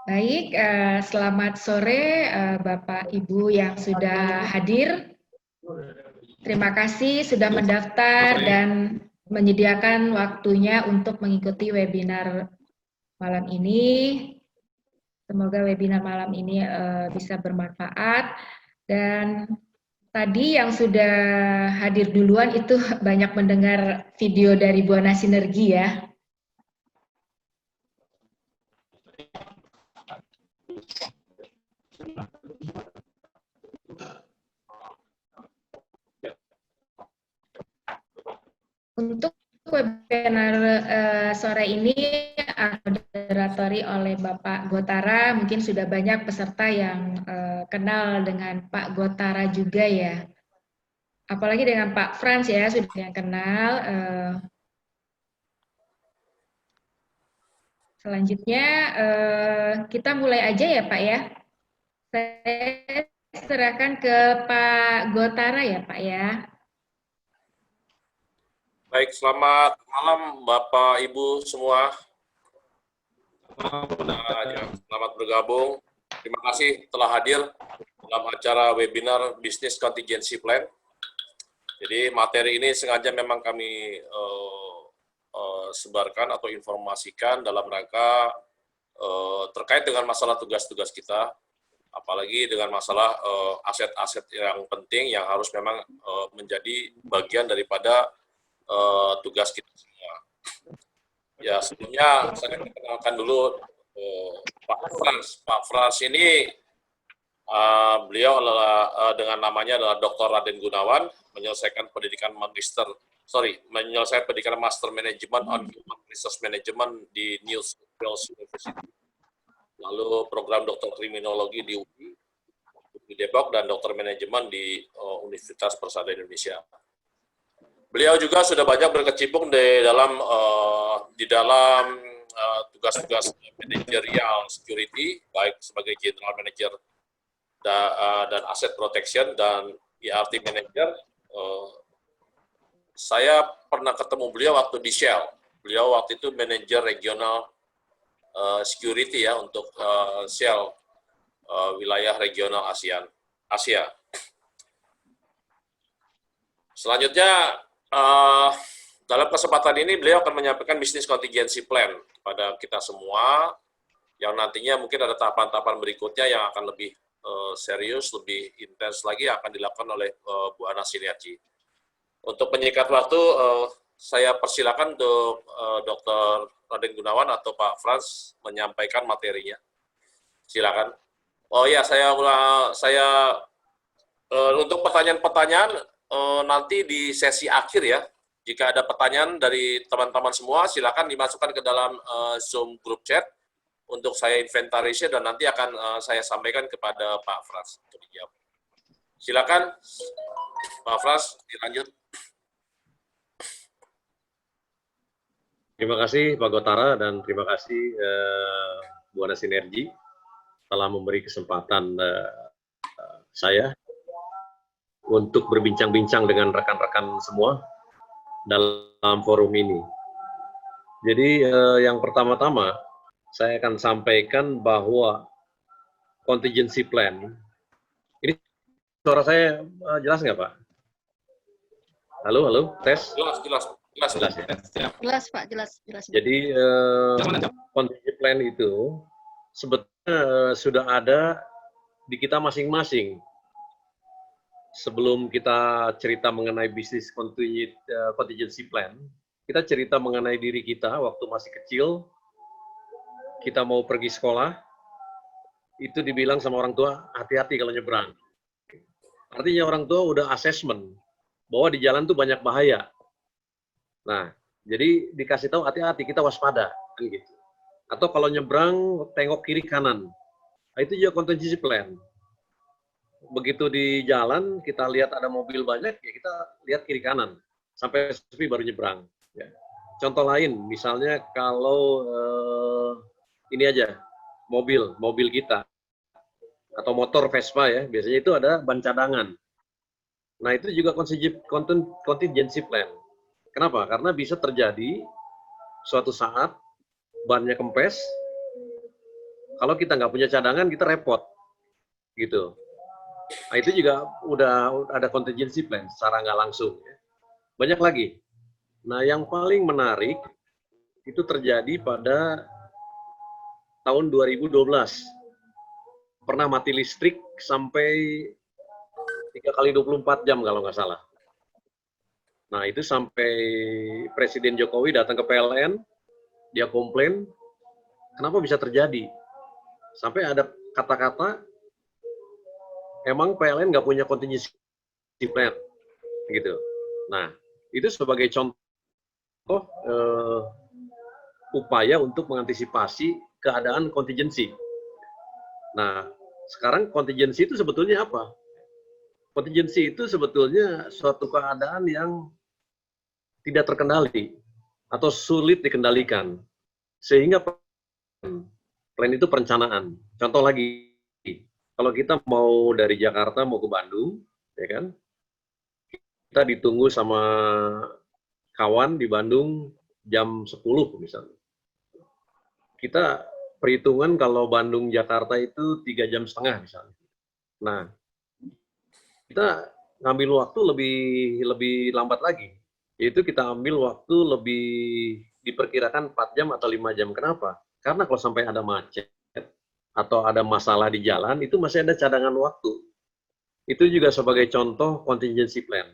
Baik, selamat sore Bapak Ibu yang sudah hadir. Terima kasih sudah mendaftar dan menyediakan waktunya untuk mengikuti webinar malam ini. Semoga webinar malam ini bisa bermanfaat. Dan tadi yang sudah hadir duluan itu banyak mendengar video dari Buana Sinergi ya. Untuk webinar sore ini moderatori oleh Bapak Gotara, mungkin sudah banyak peserta yang kenal dengan Pak Gotara juga ya. Apalagi dengan Pak Frans ya, sudah yang kenal. Selanjutnya kita mulai aja ya Pak ya. Saya serahkan ke Pak Gotara ya Pak ya. Baik, selamat malam Bapak Ibu semua. Selamat bergabung. Terima kasih telah hadir dalam acara webinar Business Contingency Plan. Jadi materi ini sengaja memang kami sebarkan atau informasikan dalam rangka terkait dengan masalah tugas-tugas kita, apalagi dengan masalah aset-aset yang penting yang harus memang menjadi bagian daripada tugas kita semua. Ya, sebelumnya saya kenalkan dulu Pak Frans. Pak Frans ini beliau adalah dengan namanya adalah Dr. Raden Gunawan, menyelesaikan pendidikan Master Management on Human Resource Management di New South Wales University. Lalu program Doktor Kriminologi di UI di Depok dan Doktor Manajemen di Universitas Persada Indonesia. Beliau juga sudah banyak berkecimpung di dalam tugas-tugas manajerial security, baik sebagai General Manager dan Asset Protection dan ERT Manager. Saya pernah ketemu beliau waktu di Shell. Beliau waktu itu Manager Regional Security ya untuk Shell wilayah regional Asia. Selanjutnya, dalam kesempatan ini beliau akan menyampaikan Business Contingency Plan kepada kita semua, yang nantinya mungkin ada tahapan-tahapan berikutnya yang akan lebih serius, lebih intens lagi yang akan dilakukan oleh Bu Ana Sinergi. Untuk menyingkat waktu, saya persilakan untuk Dr. Raden Gunawan atau Pak Frans menyampaikan materinya. Silakan. Oh ya, saya untuk pertanyaan-pertanyaan nanti di sesi akhir ya. Jika ada pertanyaan dari teman-teman semua, silakan dimasukkan ke dalam Zoom group chat untuk saya inventarisir dan nanti akan saya sampaikan kepada Pak Frans untuk dijawab. Silakan, Pak Frans, dilanjut. Terima kasih Pak Gotara dan terima kasih Bu Ana Sinergi telah memberi kesempatan saya untuk berbincang-bincang dengan rekan-rekan semua dalam forum ini. Jadi yang pertama-tama saya akan sampaikan bahwa contingency plan, ini suara saya jelas nggak Pak? Halo, tes? Jelas ya. Jelas Pak, jelas. Jadi contingency plan itu sebetulnya sudah ada di kita masing-masing. Sebelum kita cerita mengenai bisnis contingency plan, kita cerita mengenai diri kita waktu masih kecil, kita mau pergi sekolah, itu dibilang sama orang tua, hati-hati kalau nyebrang. Artinya orang tua udah assessment, bahwa di jalan tuh banyak bahaya. Nah, jadi dikasih tahu hati-hati, kita waspada, kan gitu. Atau kalau nyebrang, tengok kiri kanan. Nah, itu juga contingency plan. Begitu di jalan, kita lihat ada mobil banyak, ya kita lihat kiri kanan. Sampai sepi baru nyebrang. Ya. Contoh lain, misalnya kalau ini aja, mobil kita. Atau motor Vespa ya, biasanya itu ada ban cadangan. Nah, itu juga contingency plan. Kenapa? Karena bisa terjadi suatu saat bannya kempes, Kalau kita nggak punya cadangan, kita repot, gitu. Nah, itu juga udah ada contingency plan secara nggak langsung. Ya. Banyak lagi. Nah, yang paling menarik itu terjadi pada tahun 2012. Pernah mati listrik sampai 3 kali 24 jam kalau nggak salah. Nah, itu sampai Presiden Jokowi datang ke PLN, dia komplain, kenapa bisa terjadi? Sampai ada kata-kata, emang PLN nggak punya contingency plan, gitu. Nah, itu sebagai contoh upaya untuk mengantisipasi keadaan kontingensi. Nah, sekarang kontingensi itu sebetulnya apa? Kontingensi itu sebetulnya suatu keadaan yang tidak terkendali atau sulit dikendalikan. Sehingga plan itu perencanaan. Contoh lagi, kalau kita mau dari Jakarta mau ke Bandung, ya kan? Kita ditunggu sama kawan di Bandung jam 10 misalnya. Kita perhitungan kalau Bandung Jakarta itu 3,5 jam misalnya. Nah, kita ngambil waktu lebih lambat lagi. Yaitu kita ambil waktu lebih diperkirakan 4 jam atau 5 jam. Kenapa? Karena kalau sampai ada macet atau ada masalah di jalan, itu masih ada cadangan waktu. Itu juga sebagai contoh contingency plan.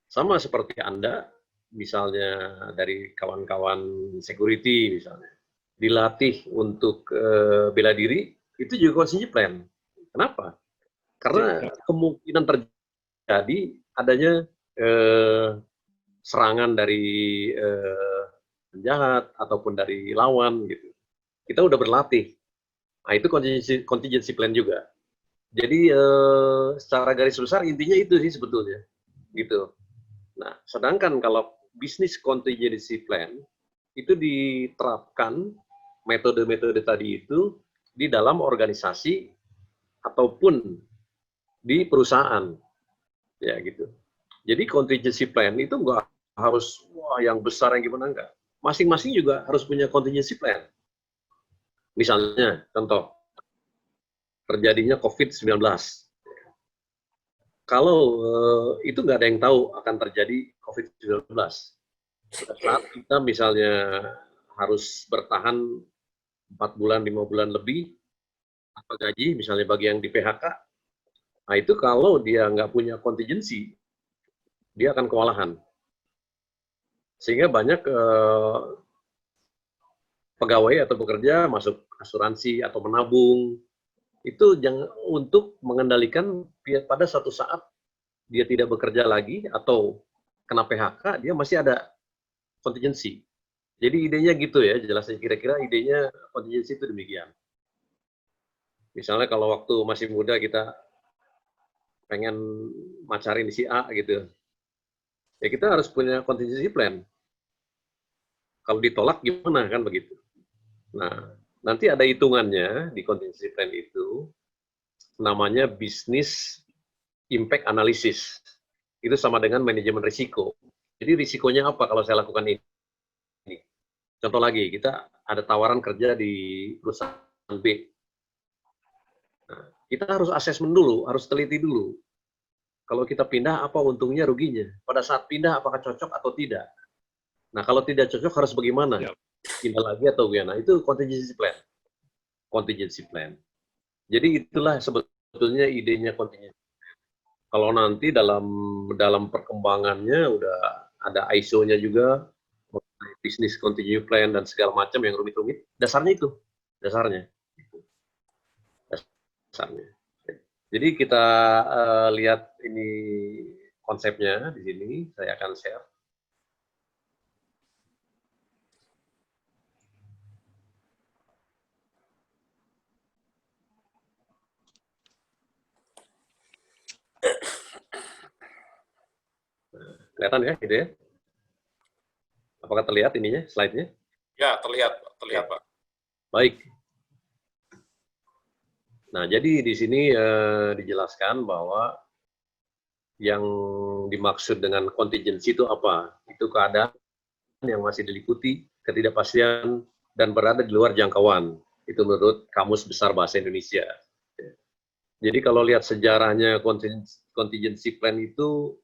Sama seperti Anda, misalnya dari kawan-kawan security misalnya, dilatih untuk bela diri, itu juga contingency plan. Kenapa? Karena kemungkinan terjadi adanya serangan dari penjahat ataupun dari lawan gitu. Kita udah berlatih. Nah, itu contingency plan juga. Jadi secara garis besar intinya itu sih sebetulnya. Gitu. Nah, sedangkan kalau bisnis contingency plan itu diterapkan metode-metode tadi itu di dalam organisasi ataupun di perusahaan, ya gitu. Jadi contingency plan itu nggak harus yang besar yang gimana, enggak. Masing-masing juga harus punya contingency plan. Misalnya, contoh terjadinya COVID-19. Kalau itu nggak ada yang tahu akan terjadi COVID-19. Saat kita misalnya harus bertahan 4 bulan, 5 bulan lebih, apa gaji, misalnya bagi yang di PHK, nah itu kalau dia nggak punya contingency, dia akan kewalahan. Sehingga banyak pegawai atau pekerja masuk asuransi atau menabung, itu untuk mengendalikan pada suatu saat dia tidak bekerja lagi atau kena PHK, dia masih ada contingency. Jadi idenya gitu ya, jelasnya kira-kira idenya contingency itu demikian. Misalnya kalau waktu masih muda kita pengen macarin si A gitu, ya kita harus punya contingency plan. Kalau ditolak gimana kan begitu. Nah, nanti ada hitungannya di contingency plan itu, namanya business impact analysis. Itu sama dengan manajemen risiko. Jadi risikonya apa kalau saya lakukan ini? Contoh lagi, kita ada tawaran kerja di perusahaan B. Nah, kita harus asesmen dulu, harus teliti dulu. Kalau kita pindah, apa untungnya, ruginya? Pada saat pindah, apakah cocok atau tidak? Nah, kalau tidak cocok harus bagaimana? Pindah lagi atau gimana? Itu contingency plan. Contingency plan. Jadi itulah sebetulnya idenya contingency. Kalau nanti dalam perkembangannya udah ada ISO-nya juga, bisnis contingency plan dan segala macam yang rumit-rumit. Dasarnya itu, dasarnya. Jadi kita lihat ini konsepnya di sini. Saya akan share. Kelihatan ya, gitu ya? Apakah terlihat ininya, slide-nya? Ya, terlihat Pak. Baik. Nah, jadi di sini dijelaskan bahwa yang dimaksud dengan contingency itu apa? Itu keadaan yang masih diliputi ketidakpastian dan berada di luar jangkauan. Itu menurut Kamus Besar Bahasa Indonesia. Jadi kalau lihat sejarahnya contingency plan itu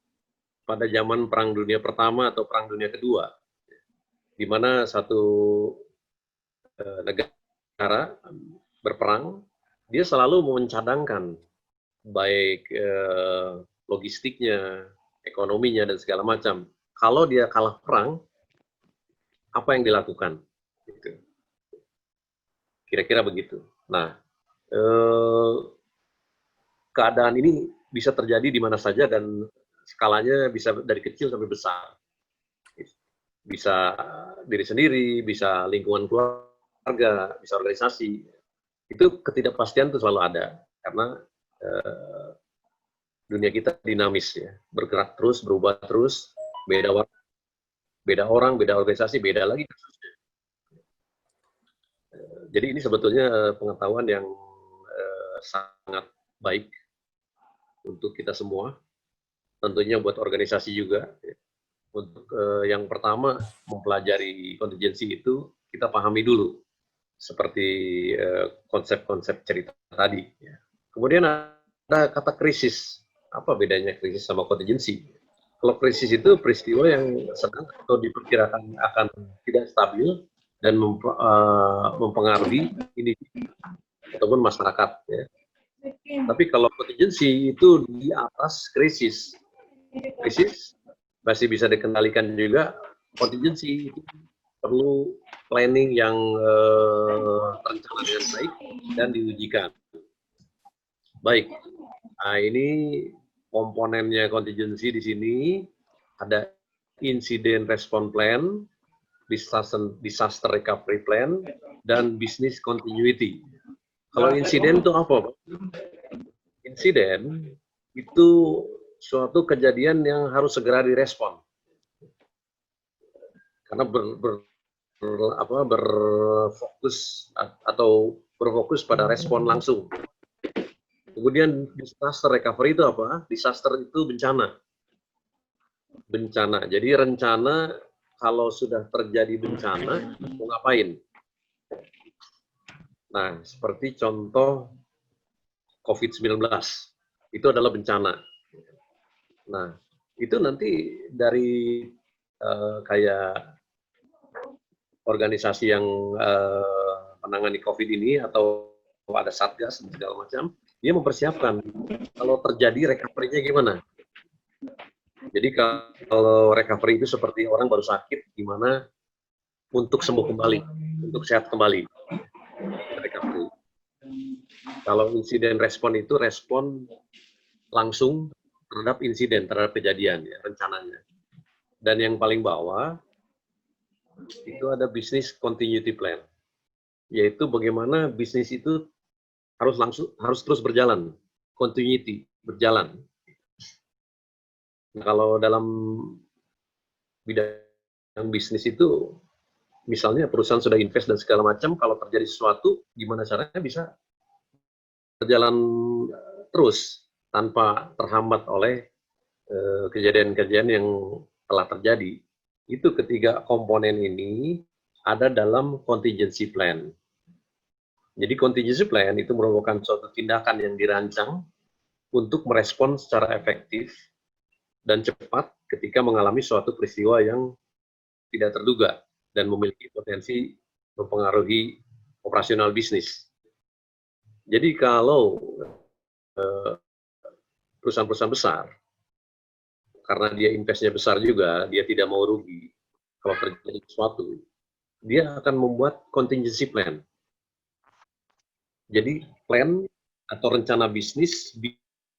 pada zaman Perang Dunia Pertama atau Perang Dunia Kedua, di mana satu negara berperang, dia selalu mencadangkan baik logistiknya, ekonominya, dan segala macam. Kalau dia kalah perang, apa yang dilakukan? Gitu. Kira-kira begitu. Nah, keadaan ini bisa terjadi di mana saja dan skalanya bisa dari kecil sampai besar. Bisa diri sendiri, bisa lingkungan keluarga, bisa organisasi. Itu ketidakpastian itu selalu ada karena dunia kita dinamis ya, bergerak terus, berubah terus, beda orang, beda organisasi, beda lagi. Jadi ini sebetulnya pengetahuan yang sangat baik untuk kita semua, tentunya buat organisasi juga. Untuk yang pertama, mempelajari kontingensi itu kita pahami dulu, seperti konsep-konsep cerita tadi. Kemudian ada kata krisis. Apa bedanya krisis sama kontingensi? Kalau krisis itu peristiwa yang sedang atau diperkirakan akan tidak stabil dan mempengaruhi individu ataupun masyarakat. Ya. Tapi kalau kontingensi itu di atas krisis. Krisis masih bisa dikendalikan juga. Kontingensi itu perlu planning yang terencana dengan baik dan diujikan. Baik, nah ini komponennya kontingensi di sini ada incident response plan, disaster recovery plan, dan business continuity. Kalau insiden itu apa, Pak? Insiden itu suatu kejadian yang harus segera direspon. Karena berfokus pada respon langsung. Kemudian disaster recovery itu apa? Disaster itu bencana. Bencana. Jadi rencana kalau sudah terjadi bencana mau ngapain? Nah, seperti contoh COVID-19 itu adalah bencana. Nah, itu nanti dari kayak organisasi yang menangani COVID ini atau ada satgas dan segala macam, dia mempersiapkan kalau terjadi recovery-nya gimana. Jadi kalau recovery itu seperti orang baru sakit, gimana untuk sembuh kembali, untuk sehat kembali. Recovery. Kalau insiden respon itu respon langsung terhadap insiden, terhadap kejadian, ya, rencananya. Dan yang paling bawah itu ada business continuity plan, yaitu bagaimana bisnis itu harus terus berjalan, continuity berjalan. Nah, kalau dalam bidang bisnis itu, misalnya perusahaan sudah invest dan segala macam, kalau terjadi sesuatu, gimana caranya bisa berjalan terus tanpa terhambat oleh kejadian-kejadian yang telah terjadi. Itu ketiga komponen ini ada dalam contingency plan. Jadi contingency plan itu merupakan suatu tindakan yang dirancang untuk merespon secara efektif dan cepat ketika mengalami suatu peristiwa yang tidak terduga dan memiliki potensi mempengaruhi operasional bisnis. Jadi kalau perusahaan-perusahaan besar, karena dia investnya besar juga, dia tidak mau rugi kalau terjadi sesuatu, dia akan membuat contingency plan. Jadi plan atau rencana bisnis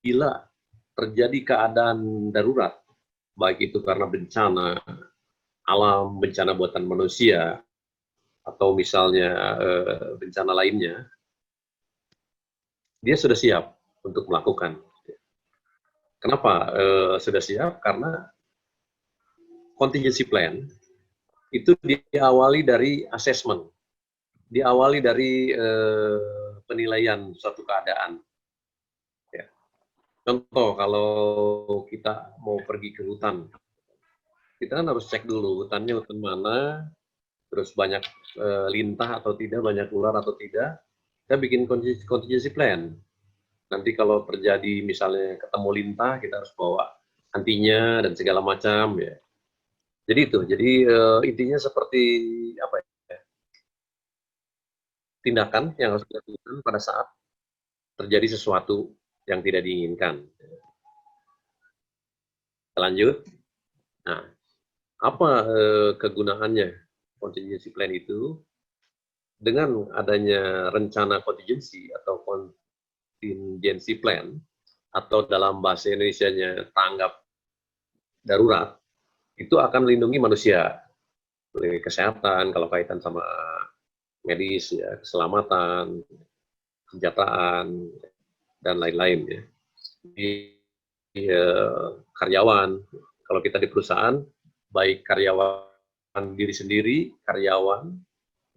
bila terjadi keadaan darurat, baik itu karena bencana alam, bencana buatan manusia, atau misalnya bencana lainnya, dia sudah siap untuk melakukan. Kenapa sudah siap? Karena contingency plan itu diawali dari assessment, diawali dari penilaian suatu keadaan. Ya. Contoh, kalau kita mau pergi ke hutan, kita kan harus cek dulu hutannya hutan mana, terus banyak lintah atau tidak, banyak ular atau tidak, kita bikin contingency plan. Nanti kalau terjadi misalnya ketemu lintah, kita harus bawa antinya dan segala macam ya. Jadi itu, jadi intinya seperti apa ya, tindakan yang harus dilakukan pada saat terjadi sesuatu yang tidak diinginkan. Lanjut. Nah, apa kegunaannya contingency plan itu? Dengan adanya rencana contingency atau contingency plan, atau dalam bahasa Indonesianya tanggap darurat, itu akan melindungi manusia, melindungi kesehatan kalau kaitan sama medis, ya, keselamatan, kesejahteraan, dan lain-lain. Ya. Karyawan, kalau kita di perusahaan, baik karyawan diri sendiri, karyawan,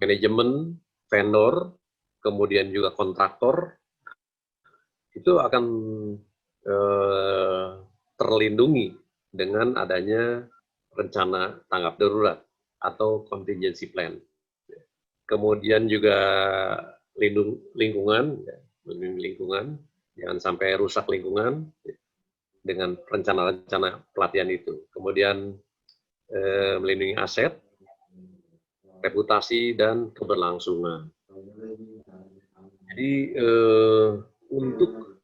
manajemen, vendor, kemudian juga kontraktor, itu akan terlindungi dengan adanya rencana tanggap darurat atau contingency plan. Kemudian juga lingkungan, jangan sampai rusak lingkungan dengan rencana-rencana pelatihan itu. Kemudian melindungi aset, reputasi, dan keberlangsungan. Jadi untuk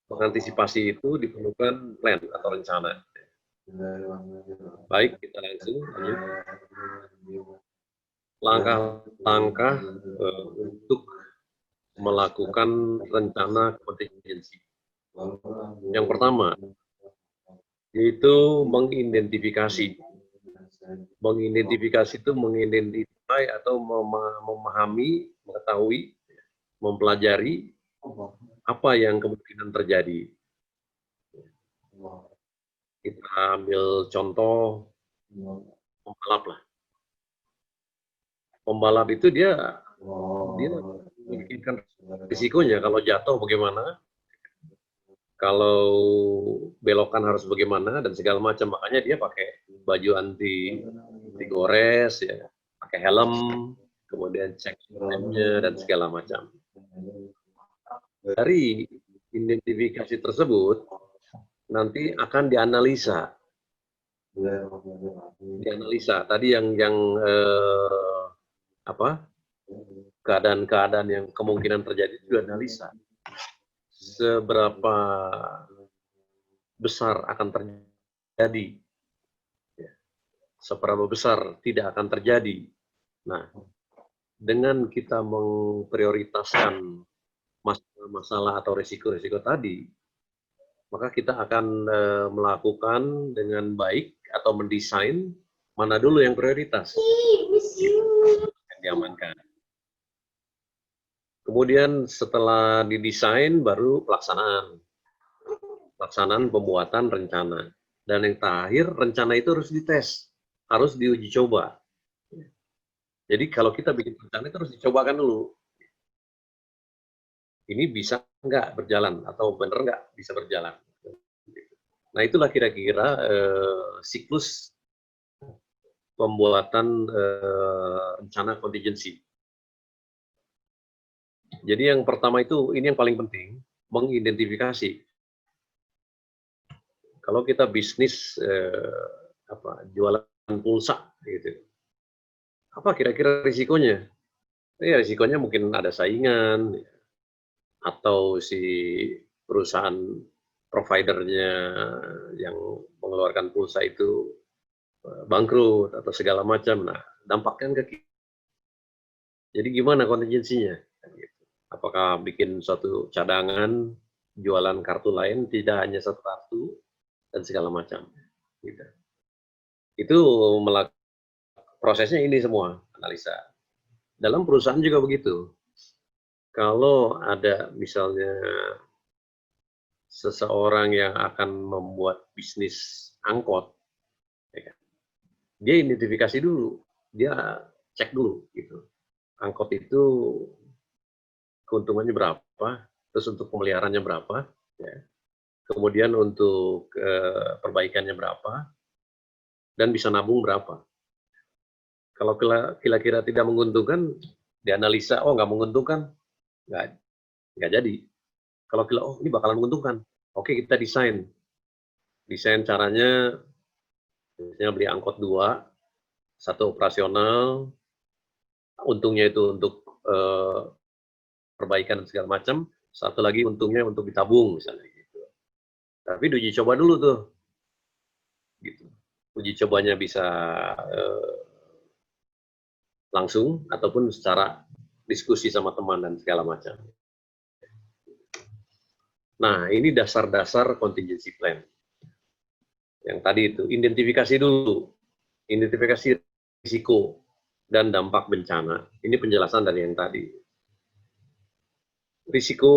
mengantisipasi itu diperlukan plan atau rencana. Baik, kita langsung lanjut. Langkah-langkah untuk melakukan rencana kontingensi. Yang pertama, yaitu mengidentifikasi. Mengidentifikasi itu mengidentifikasi atau memahami, mengetahui, mempelajari apa yang kemungkinan terjadi. Kita ambil contoh pembalap lah. Pembalap itu dia memikirkan risikonya, kalau jatuh bagaimana, kalau belokan harus bagaimana, dan segala macam. Makanya dia pakai baju anti gores, ya, pakai helm, kemudian cek remnya dan segala macam. Dari identifikasi tersebut nanti akan dianalisa. Tadi yang keadaan-keadaan yang kemungkinan terjadi itu dianalisa. Seberapa besar akan terjadi, seberapa besar tidak akan terjadi. Nah, dengan kita memprioritaskan masalah atau risiko-risiko tadi, maka kita akan melakukan dengan baik atau mendesain mana dulu yang prioritas yang diamankan. Kemudian setelah didesain baru pelaksanaan pembuatan rencana. Dan yang terakhir, rencana itu harus dites, harus diuji coba. Jadi kalau kita bikin rencana itu harus dicobakan dulu. Ini bisa nggak berjalan atau benar nggak bisa berjalan. Nah, itulah kira-kira siklus pembuatan rencana kontingensi. Jadi yang pertama itu, ini yang paling penting, mengidentifikasi. Kalau kita bisnis jualan pulsa, gitu, apa kira-kira risikonya? Ya, risikonya mungkin ada saingan, atau si perusahaan providernya yang mengeluarkan pulsa itu bangkrut atau segala macam. Nah, dampaknya ke kita. Jadi gimana kontingensinya? Apakah bikin suatu cadangan, jualan kartu lain, tidak hanya satu kartu, dan segala macam. Gitu. Itu prosesnya ini semua, analisa. Dalam perusahaan juga begitu. Kalau ada misalnya seseorang yang akan membuat bisnis angkot, ya kan? Dia identifikasi dulu, dia cek dulu gitu. Angkot itu keuntungannya berapa, terus untuk pemeliharaannya berapa, ya. Kemudian untuk perbaikannya berapa, dan bisa nabung berapa. Kalau kira-kira tidak menguntungkan, dianalisa, oh nggak menguntungkan, nggak jadi. Kalau oh ini bakalan menguntungkan, oke kita desain. Desain caranya, misalnya beli angkot 2, 1 operasional, untungnya itu untuk perbaikan dan segala macam, 1 lagi untungnya untuk ditabung misalnya gitu. Tapi diuji coba dulu tuh, gitu. Uji cobanya bisa langsung ataupun secara diskusi sama teman dan segala macam. Nah, ini dasar-dasar contingency plan. Yang tadi itu, identifikasi dulu. Identifikasi risiko dan dampak bencana. Ini penjelasan dari yang tadi. Risiko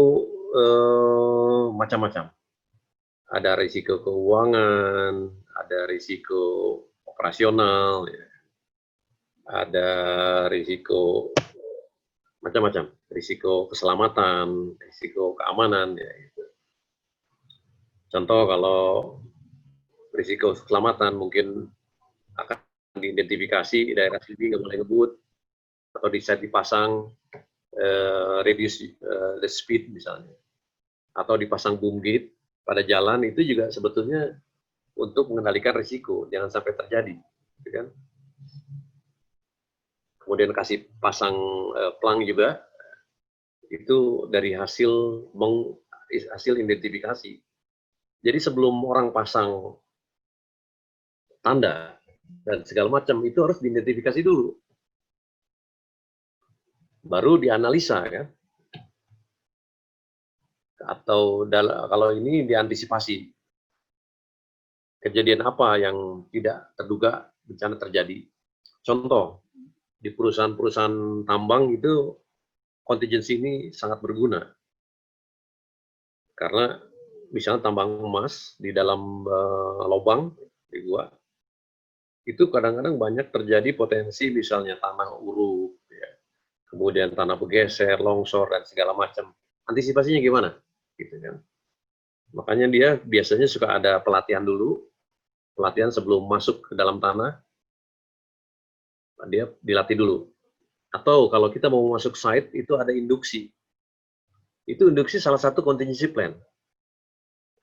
macam-macam. Ada risiko keuangan, ada risiko operasional, ya. Ada risiko macam-macam, risiko keselamatan, risiko keamanan, ya. Contoh kalau risiko keselamatan mungkin akan diidentifikasi di daerah sini nggak boleh ngebut, atau bisa dipasang reduce the speed misalnya, atau dipasang boom gate pada jalan, itu juga sebetulnya untuk mengendalikan risiko jangan sampai terjadi, gitu kan? Kemudian kasih pasang pelang juga, itu dari hasil identifikasi. Jadi sebelum orang pasang tanda dan segala macam itu harus diidentifikasi dulu, baru dianalisa kan, atau kalau ini diantisipasi kejadian apa yang tidak terduga bencana terjadi. Contoh di perusahaan-perusahaan tambang itu kontingensi ini sangat berguna karena misalnya tambang emas di dalam lubang di gua itu kadang-kadang banyak terjadi potensi misalnya tanah uruk, ya. Kemudian tanah bergeser, longsor dan segala macam. Antisipasinya gimana? Gitu kan. Makanya dia biasanya suka ada pelatihan dulu, pelatihan sebelum masuk ke dalam tanah, dia dilatih dulu. Atau kalau kita mau masuk site itu ada induksi. Itu induksi salah satu contingency plan.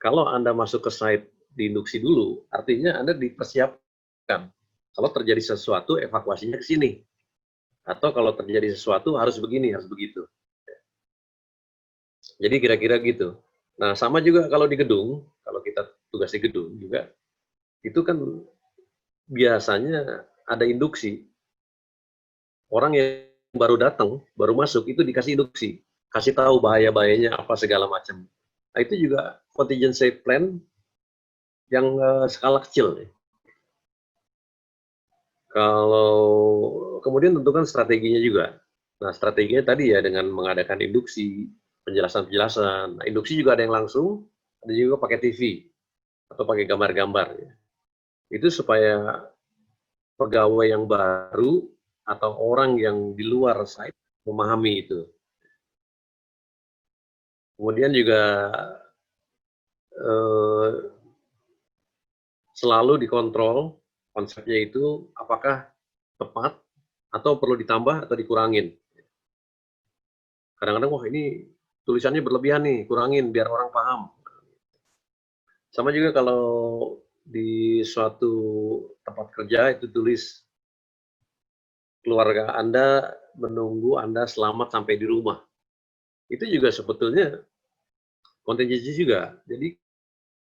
Kalau Anda masuk ke site di induksi dulu, artinya Anda dipersiapkan. Kalau terjadi sesuatu, evakuasinya ke sini. Atau kalau terjadi sesuatu, harus begini, harus begitu. Jadi kira-kira gitu. Nah, sama juga kalau di gedung, kalau kita tugas di gedung juga, itu kan biasanya ada induksi. Orang yang baru datang, baru masuk, itu dikasih induksi. Kasih tahu bahaya-bahayanya apa segala macam. Nah, itu juga contingency plan yang skala kecil. Kalau kemudian tentukan strateginya juga. Nah, strateginya tadi ya dengan mengadakan induksi, penjelasan-penjelasan. Nah, induksi juga ada yang langsung, ada juga pakai TV atau pakai gambar-gambar. Ya. Itu supaya pegawai yang baru atau orang yang di luar site memahami itu. Kemudian juga selalu dikontrol konsepnya itu apakah tepat atau perlu ditambah atau dikurangin. Kadang-kadang, wah ini tulisannya berlebihan nih, kurangin biar orang paham. Sama juga kalau di suatu tempat kerja itu tulis keluarga Anda menunggu Anda selamat sampai di rumah. Itu juga sebetulnya kontingensi juga. Jadi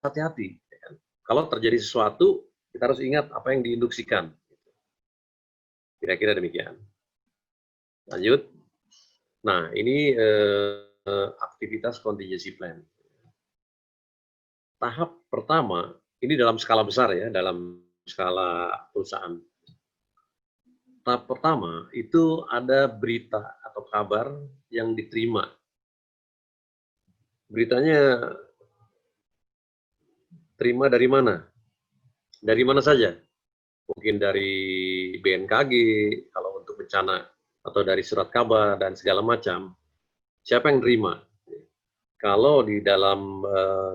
hati-hati. Kalau terjadi sesuatu, kita harus ingat apa yang diinduksikan. Kira-kira demikian. Lanjut. Nah, ini aktivitas contingency plan. Tahap pertama, ini dalam skala besar ya, dalam skala perusahaan. Tahap pertama, itu ada berita atau kabar yang diterima. Beritanya terima dari mana? Dari mana saja? Mungkin dari BMKG, kalau untuk bencana, atau dari surat kabar, dan segala macam. Siapa yang terima? Kalau di dalam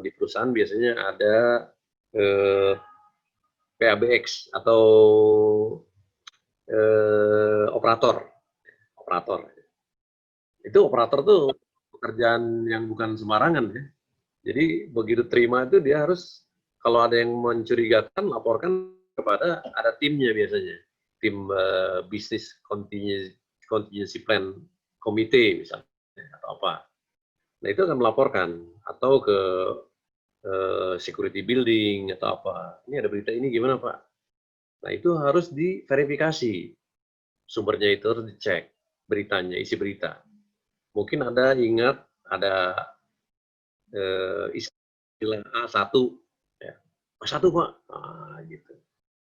di perusahaan biasanya ada PABX atau operator. Itu operator tuh pekerjaan yang bukan sembarangan ya. Jadi begitu terima itu dia harus, kalau ada yang mencurigakan, laporkan kepada, ada timnya biasanya, tim bisnis contingency plan komite misalnya atau apa. Nah itu akan melaporkan atau ke security building atau apa. Ini ada berita ini gimana Pak? Nah itu harus diverifikasi, sumbernya itu harus dicek, beritanya, isi berita. Mungkin ada ingat ada istilah A1, ya. A1 Pak, gitu.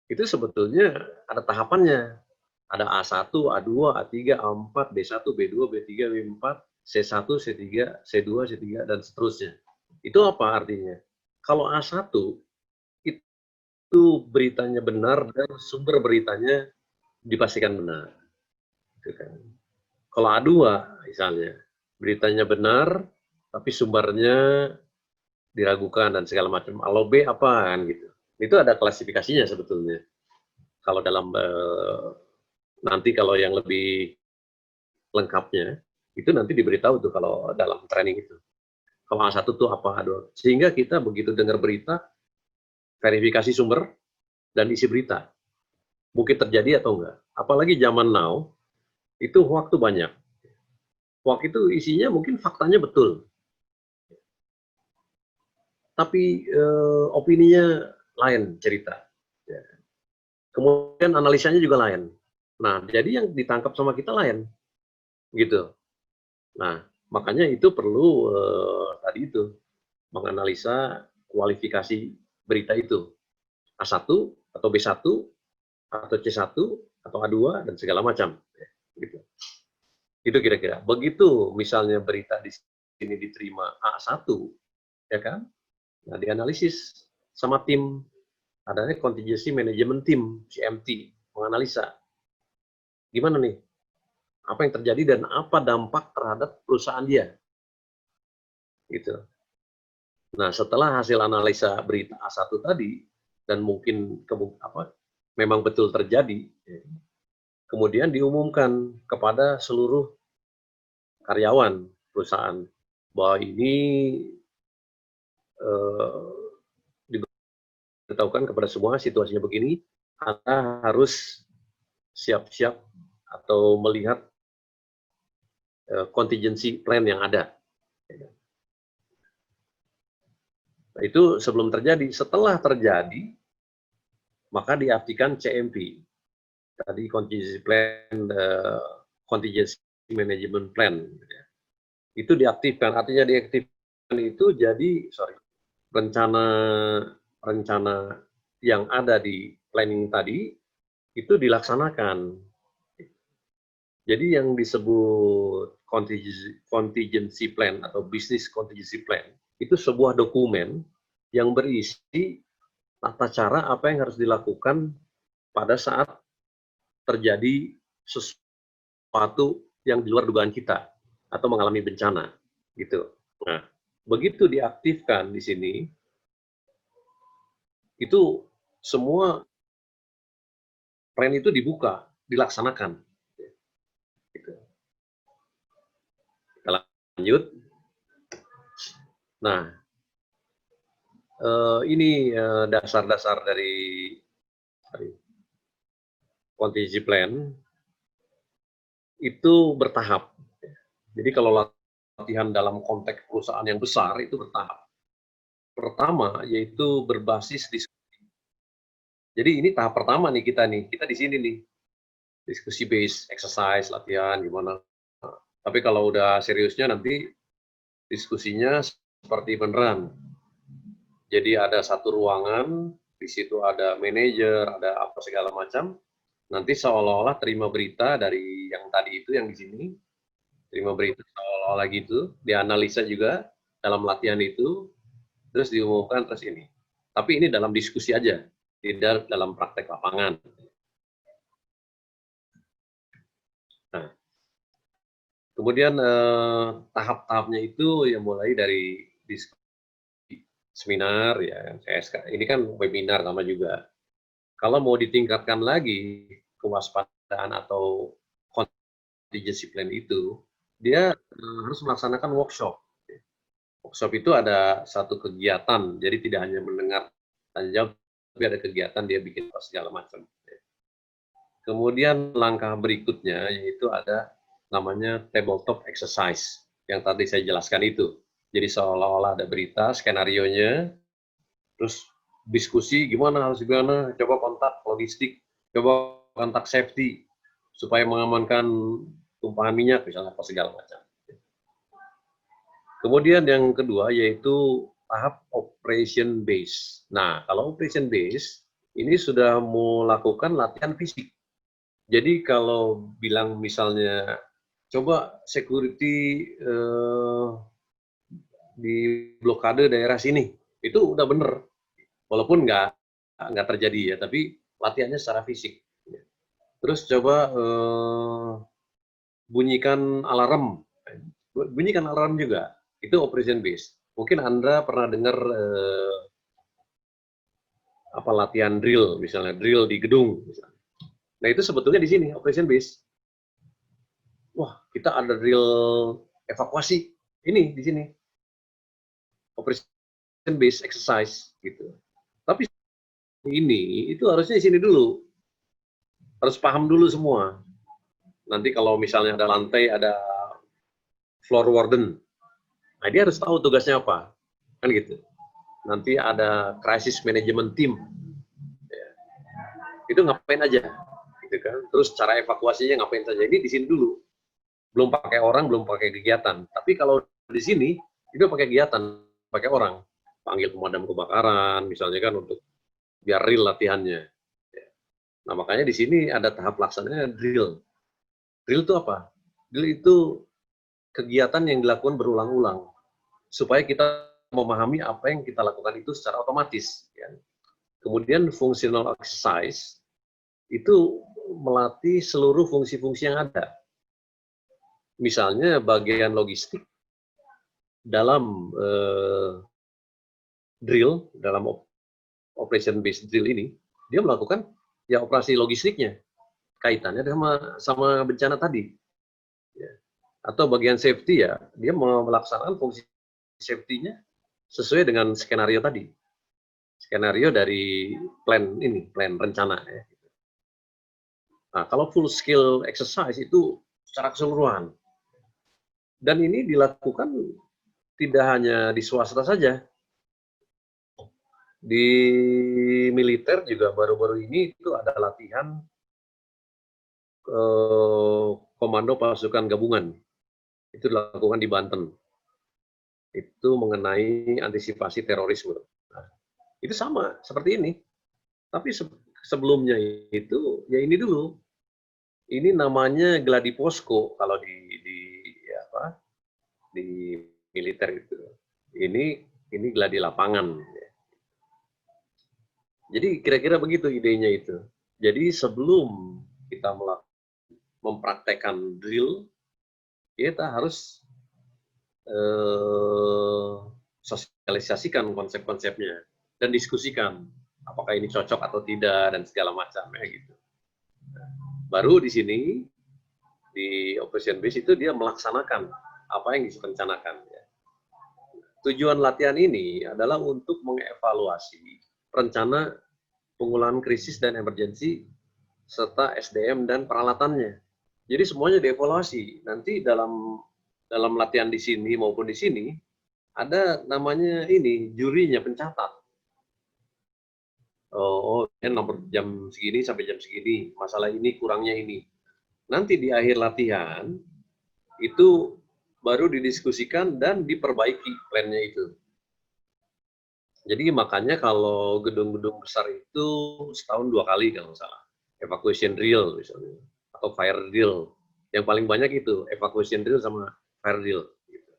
Itu sebetulnya ada tahapannya. Ada A1, A2, A3, A4, B1, B2, B3, B4, C1, C3, C2, C3, dan seterusnya. Itu apa artinya? Kalau A1, itu beritanya benar dan sumber beritanya dipastikan benar. Gitu kan. Kalau A2 misalnya, beritanya benar, tapi sumbernya diragukan dan segala macam. Kalau B apa kan gitu. Itu ada klasifikasinya sebetulnya. Kalau dalam nanti kalau yang lebih lengkapnya, itu nanti diberitahu tuh kalau dalam training itu. Kalau A1 tuh apa, A2. Sehingga kita begitu dengar berita, verifikasi sumber dan isi berita. Mungkin terjadi atau enggak. Apalagi zaman now, itu hoax tuh banyak. Hoax itu isinya mungkin faktanya betul. Tapi opininya lain cerita. Kemudian analisanya juga lain. Nah, jadi yang ditangkap sama kita lain. Gitu. Nah, makanya itu perlu tadi itu menganalisa kualifikasi berita itu. A1 atau B1 atau C1 atau A2 dan segala macam. Gitu. Itu kira-kira. Begitu misalnya berita di sini diterima A1, ya kan? Nah, dianalisis sama tim, adanya contingency management team, CMT, menganalisa. Gimana nih? Apa yang terjadi dan apa dampak terhadap perusahaan dia? Gitu. Nah, setelah hasil analisa berita A1 tadi, dan mungkin memang betul terjadi, kemudian diumumkan kepada seluruh karyawan perusahaan bahwa ini diberitahukan kepada semua situasinya begini, Anda harus siap-siap atau melihat contingency plan yang ada. Nah, itu sebelum terjadi. Setelah terjadi, maka diartikan CMP. Tadi contingency plan, contingency management plan. Itu diaktifkan. Artinya diaktifkan itu jadi, rencana yang ada di planning tadi, itu dilaksanakan. Jadi yang disebut contingency plan atau business contingency plan, itu sebuah dokumen yang berisi tata cara apa yang harus dilakukan pada saat terjadi sesuatu yang di luar dugaan kita atau mengalami bencana, gitu. Nah, begitu diaktifkan di sini, itu semua plan itu dibuka, dilaksanakan. Gitu. Kita lanjut. Nah, ini dasar-dasar dari contingency plan itu bertahap. Jadi kalau latihan dalam konteks perusahaan yang besar itu bertahap. Pertama yaitu berbasis diskusi. Jadi ini tahap pertama nih kita di sini nih, diskusi based exercise, latihan gimana. Tapi kalau udah seriusnya nanti diskusinya seperti beneran. Jadi ada satu ruangan, di situ ada manajer, ada apa segala macam. Nanti seolah-olah terima berita dari yang tadi itu, yang di sini, terima berita seolah-olah gitu, dianalisa juga dalam latihan itu, terus diumumkan terus ini. Tapi ini dalam diskusi aja, tidak dalam praktek lapangan. Nah, kemudian tahap-tahapnya itu yang mulai dari diskusi, seminar, ya, ini kan webinar sama juga. Kalau mau ditingkatkan lagi kewaspadaan keadaan atau contingency plan itu, dia harus melaksanakan workshop. Workshop itu ada satu kegiatan, jadi tidak hanya mendengar tanya jawab, tapi ada kegiatan dia bikin segala macam. Kemudian langkah berikutnya yaitu ada namanya tabletop exercise yang tadi saya jelaskan itu. Jadi seolah-olah ada berita, skenarionya, terus diskusi gimana harus gimana, coba kontak logistik, coba kontak safety supaya mengamankan tumpahan minyak misalnya apa segala macam. Kemudian yang kedua yaitu tahap operation base. Nah, kalau operation base ini sudah melakukan latihan fisik. Jadi kalau bilang misalnya coba security di blokade daerah sini, itu udah bener. Walaupun nggak terjadi ya, tapi latihannya secara fisik. Terus coba bunyikan alarm juga. Itu operation base. Mungkin Anda pernah dengar apa latihan drill, misalnya drill di gedung. Misalnya. Nah itu sebetulnya di sini operation base. Wah kita ada drill evakuasi ini di sini operation base exercise gitu. Tapi ini itu harusnya di sini dulu, harus paham dulu semua. Nanti kalau misalnya ada lantai, ada floor warden. Nah, dia harus tahu tugasnya apa, kan gitu. Nanti ada crisis management team, ya. Itu ngapain aja, gitu kan. Terus cara evakuasinya ngapain saja. Ini di sini dulu, belum pakai orang, belum pakai kegiatan. Tapi kalau di sini itu pakai kegiatan, pakai orang, panggil pemadam kebakaran, misalnya kan untuk biar real latihannya. Ya. Nah makanya di sini ada tahap laksananya drill. Drill itu apa? Drill itu kegiatan yang dilakukan berulang-ulang supaya kita memahami apa yang kita lakukan itu secara otomatis. Ya. Kemudian functional exercise itu melatih seluruh fungsi-fungsi yang ada. Misalnya bagian logistik dalam drill, dalam operation based drill ini, dia melakukan ya operasi logistiknya, kaitannya sama bencana tadi. Ya. Atau bagian safety ya, dia melaksanakan fungsi safety-nya sesuai dengan skenario tadi. Skenario dari plan ini, plan rencana. Ya. Nah, kalau full scale exercise itu secara keseluruhan. Dan ini dilakukan tidak hanya di swasta saja. Di militer juga baru-baru ini itu ada latihan komando pasukan gabungan. Itu dilakukan di Banten. Itu mengenai antisipasi terorisme. Nah, itu sama seperti ini. Tapi sebelumnya itu ya ini dulu. Ini namanya gladi posko kalau di militer itu. Ini gladi lapangan. Jadi kira-kira begitu idenya itu. Jadi sebelum kita mempraktekkan drill, kita harus sosialisasikan konsep-konsepnya dan diskusikan apakah ini cocok atau tidak dan segala macam ya gitu. Baru di sini di operation base itu dia melaksanakan apa yang direncanakan. Ya. Tujuan latihan ini adalah untuk mengevaluasi rencana pengulahan krisis dan emergensi serta SDM dan peralatannya. Jadi semuanya dievaluasi. Nanti dalam latihan di sini maupun di sini ada namanya ini jurinya pencatat. Oh, nomor jam segini sampai jam segini, masalah ini kurangnya ini. Nanti di akhir latihan itu baru didiskusikan dan diperbaiki plannya itu. Jadi makanya kalau gedung-gedung besar itu setahun 2 kali kalau salah. Evacuation drill misalnya, atau fire drill. Yang paling banyak itu evacuation drill sama fire drill. Gitu.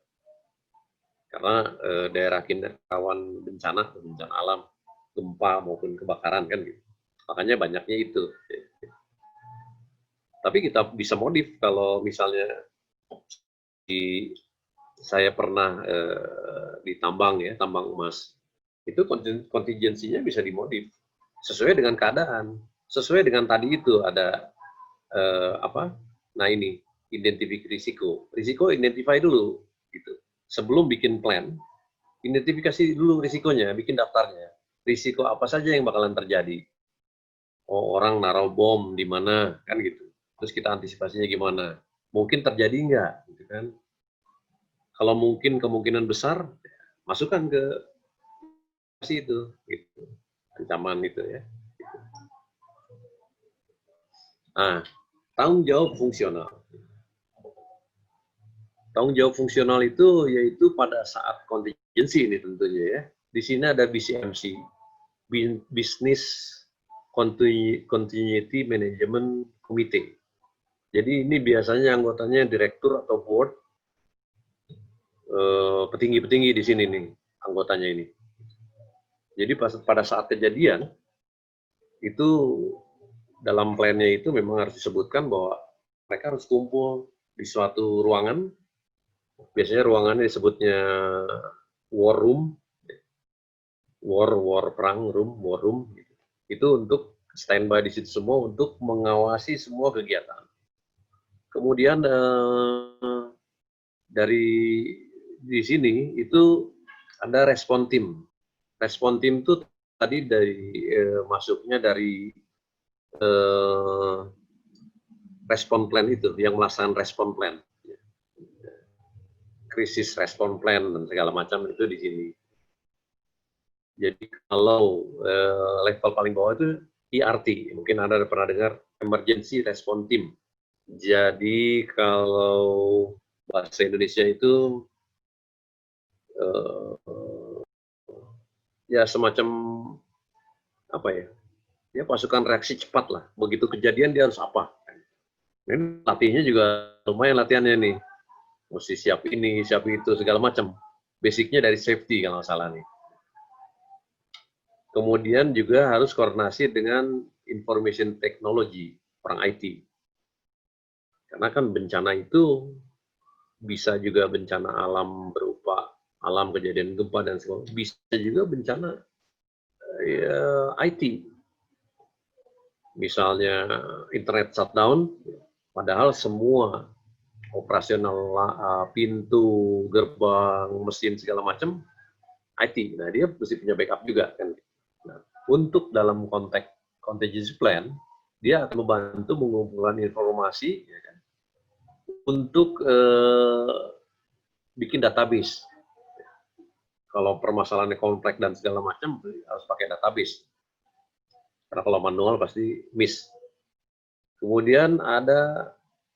Karena daerah rawan bencana alam, gempa maupun kebakaran kan gitu. Makanya banyaknya itu. Tapi kita bisa modif kalau misalnya saya pernah di tambang ya, tambang emas. Itu kontingensinya bisa dimodif sesuai dengan keadaan, sesuai dengan tadi itu ada Nah ini identifikasi risiko. Risiko identify dulu gitu. Sebelum bikin plan, identifikasi dulu risikonya, bikin daftarnya. Risiko apa saja yang bakalan terjadi? Oh, orang naruh bom di mana kan gitu. Terus kita antisipasinya gimana? Mungkin terjadi nggak gitu kan? Kalau mungkin kemungkinan besar, masukkan ke situ gitu. Ancaman itu ya. Nah, tanggung jawab fungsional. Tanggung jawab fungsional itu yaitu pada saat kontingensi ini tentunya ya. Di sini ada BCMC, Business Continuity Management Committee. Jadi ini biasanya anggotanya direktur atau board, petinggi-petinggi di sini nih anggotanya ini. Jadi pada saat kejadian itu dalam plannya itu memang harus disebutkan bahwa mereka harus kumpul di suatu ruangan. Biasanya ruangannya disebutnya war room, war perang room, war room. Gitu. Itu untuk standby di situ semua untuk mengawasi semua kegiatan. Kemudian dari di sini itu ada respon tim. Respon tim itu tadi dari masuknya dari respon plan itu, yang melaksanakan respon plan. Krisis respon plan dan segala macam itu di sini. Jadi kalau level paling bawah itu ERT, mungkin Anda pernah dengar Emergency Response Team. Jadi kalau bahasa Indonesia itu ya semacam apa ya? Ya pasukan reaksi cepat lah. Begitu kejadian dia harus apa? Ini latihnya juga lumayan latihannya nih. Mesti siap ini, siap itu, segala macam. Basicnya dari safety kalau nggak salah nih. Kemudian juga harus koordinasi dengan information technology, orang IT. Karena kan bencana itu bisa juga bencana alam berupa alam kejadian gempa dan sebagainya. Bisa juga bencana ya, IT. Misalnya internet shutdown, padahal semua operasional pintu, gerbang, mesin segala macam IT. Nah, dia mesti punya backup juga kan. Nah, untuk dalam konteks contingency plan, dia akan membantu mengumpulkan informasi ya kan, untuk bikin database. Kalau permasalahannya kompleks dan segala macam harus pakai database. Karena kalau manual pasti miss. Kemudian ada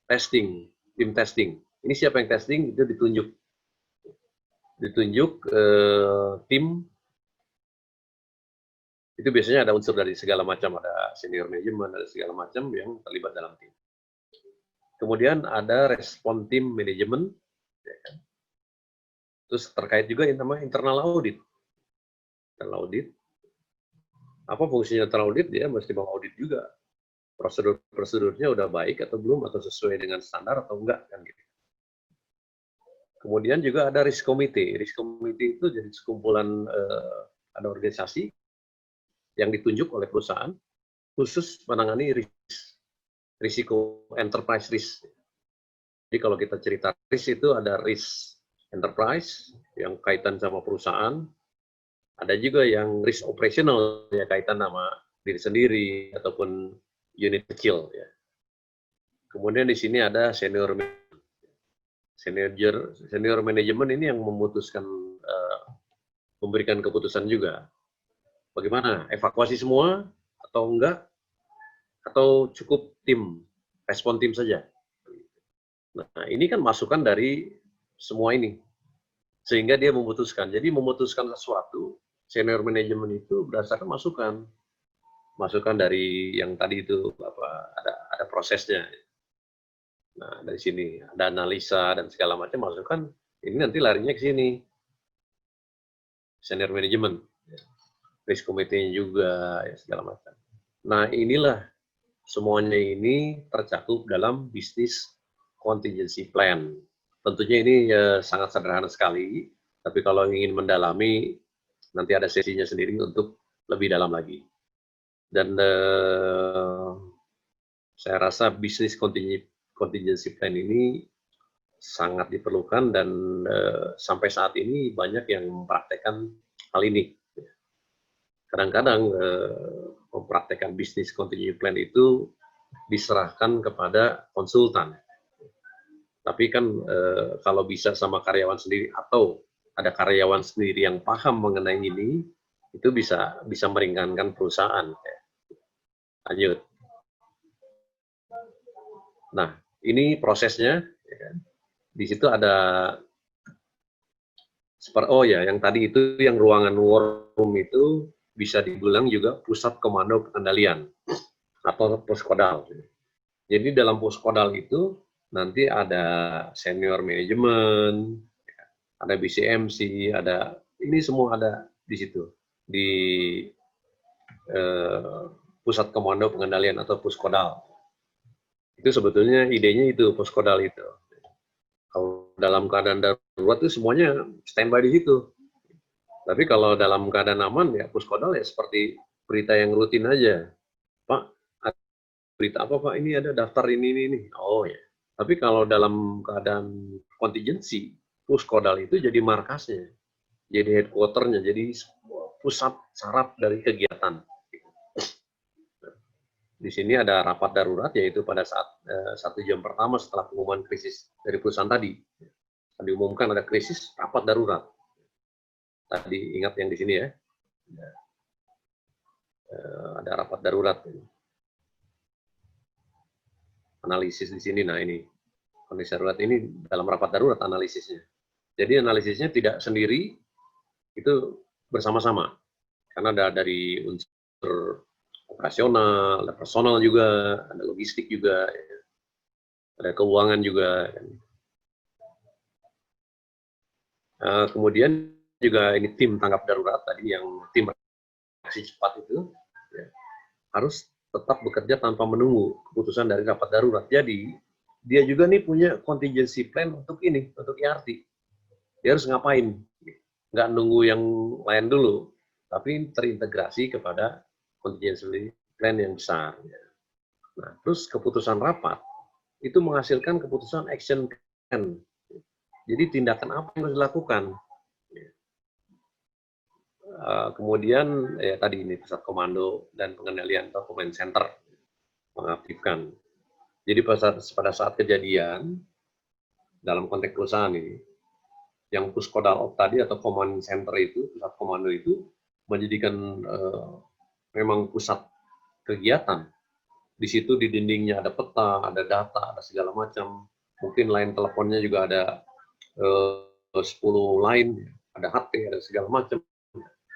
testing, tim testing. Ini siapa yang testing itu ditunjuk tim. Itu biasanya ada unsur dari segala macam, ada senior manajemen, ada segala macam yang terlibat dalam tim. Kemudian ada respon tim manajemen, ya kan? Terus terkait juga yang namanya internal audit. Internal audit, apa fungsinya internal audit? Dia mesti mengaudit juga. Prosedur-prosedurnya udah baik atau belum, atau sesuai dengan standar atau enggak, kan gitu. Kemudian juga ada risk committee. Risk committee itu jadi sekumpulan ada organisasi yang ditunjuk oleh perusahaan khusus menangani risiko enterprise risk. Jadi kalau kita cerita risk itu ada risk enterprise yang kaitan sama perusahaan, ada juga yang risk operational ya kaitan sama diri sendiri ataupun unit kecil ya. Kemudian di sini ada senior manajemen ini yang memutuskan memberikan keputusan juga. Bagaimana? Evakuasi semua atau enggak? Atau cukup tim, respon tim saja? Nah, ini kan masukan dari semua ini. Sehingga dia memutuskan. Jadi memutuskan sesuatu, senior manajemen itu berdasarkan masukan. Masukan dari yang tadi itu ada prosesnya. Nah, dari sini ada analisa dan segala macam masukan. Ini nanti larinya ke sini. Senior manajemen. Risk committee juga ya segala macam. Nah, inilah semuanya ini tercakup dalam business contingency plan. Tentunya ini sangat sederhana sekali, tapi kalau ingin mendalami nanti ada sesinya sendiri untuk lebih dalam lagi. Dan Saya rasa bisnis contingency plan ini sangat diperlukan dan sampai saat ini banyak yang mempraktekkan hal ini. Kadang-kadang mempraktekkan bisnis contingency plan itu diserahkan kepada konsultan. Tapi kan kalau bisa sama karyawan sendiri atau ada karyawan sendiri yang paham mengenai ini, itu bisa meringankan perusahaan. Lanjut. Nah, ini prosesnya. Di situ ada oh ya, yang tadi itu yang ruangan war room itu bisa dibilang juga pusat komando pengendalian atau puskodal. Jadi dalam puskodal itu nanti ada senior manajemen, ada BCMC, ada ini semua ada di situ di pusat komando pengendalian atau puskodal. Itu sebetulnya idenya itu puskodal itu. Kalau dalam keadaan darurat itu semuanya standby di situ. Tapi kalau dalam keadaan aman ya puskodal ya seperti berita yang rutin aja. Pak, ada berita apa Pak? Ini ada daftar ini. Oh ya. Tapi kalau dalam keadaan kontingensi, puskodal itu jadi markasnya, jadi headquarternya, jadi pusat saraf dari kegiatan. Di sini ada rapat darurat, yaitu pada saat 1 jam pertama setelah pengumuman krisis dari perusahaan tadi. Diumumkan ada krisis, rapat darurat. Tadi ingat yang di sini ya. Ada rapat darurat. Analisis di sini, nah ini. Kondisi darurat ini dalam rapat darurat analisisnya. Jadi analisisnya tidak sendiri, itu bersama-sama. Karena ada dari unsur operasional, ada personal juga, ada logistik juga, ada keuangan juga. Kemudian juga ini tim tanggap darurat tadi yang tim reaksi cepat itu ya, harus tetap bekerja tanpa menunggu keputusan dari rapat darurat. Jadi dia juga nih punya contingency plan untuk ini, untuk ERT. Dia harus ngapain? Nggak nunggu yang lain dulu, tapi terintegrasi kepada contingency plan yang besar. Nah, terus keputusan rapat itu menghasilkan keputusan action plan. Jadi tindakan apa yang harus dilakukan? Kemudian ya tadi ini pusat komando dan pengendalian atau command center mengaktifkan. Jadi pada saat kejadian dalam konteks perusahaan ini, yang puskodal op tadi atau command center itu, pusat komando itu menjadikan memang pusat kegiatan. Di situ di dindingnya ada peta, ada data, ada segala macam. Mungkin line teleponnya juga ada 10 line, ada HP, ada segala macam,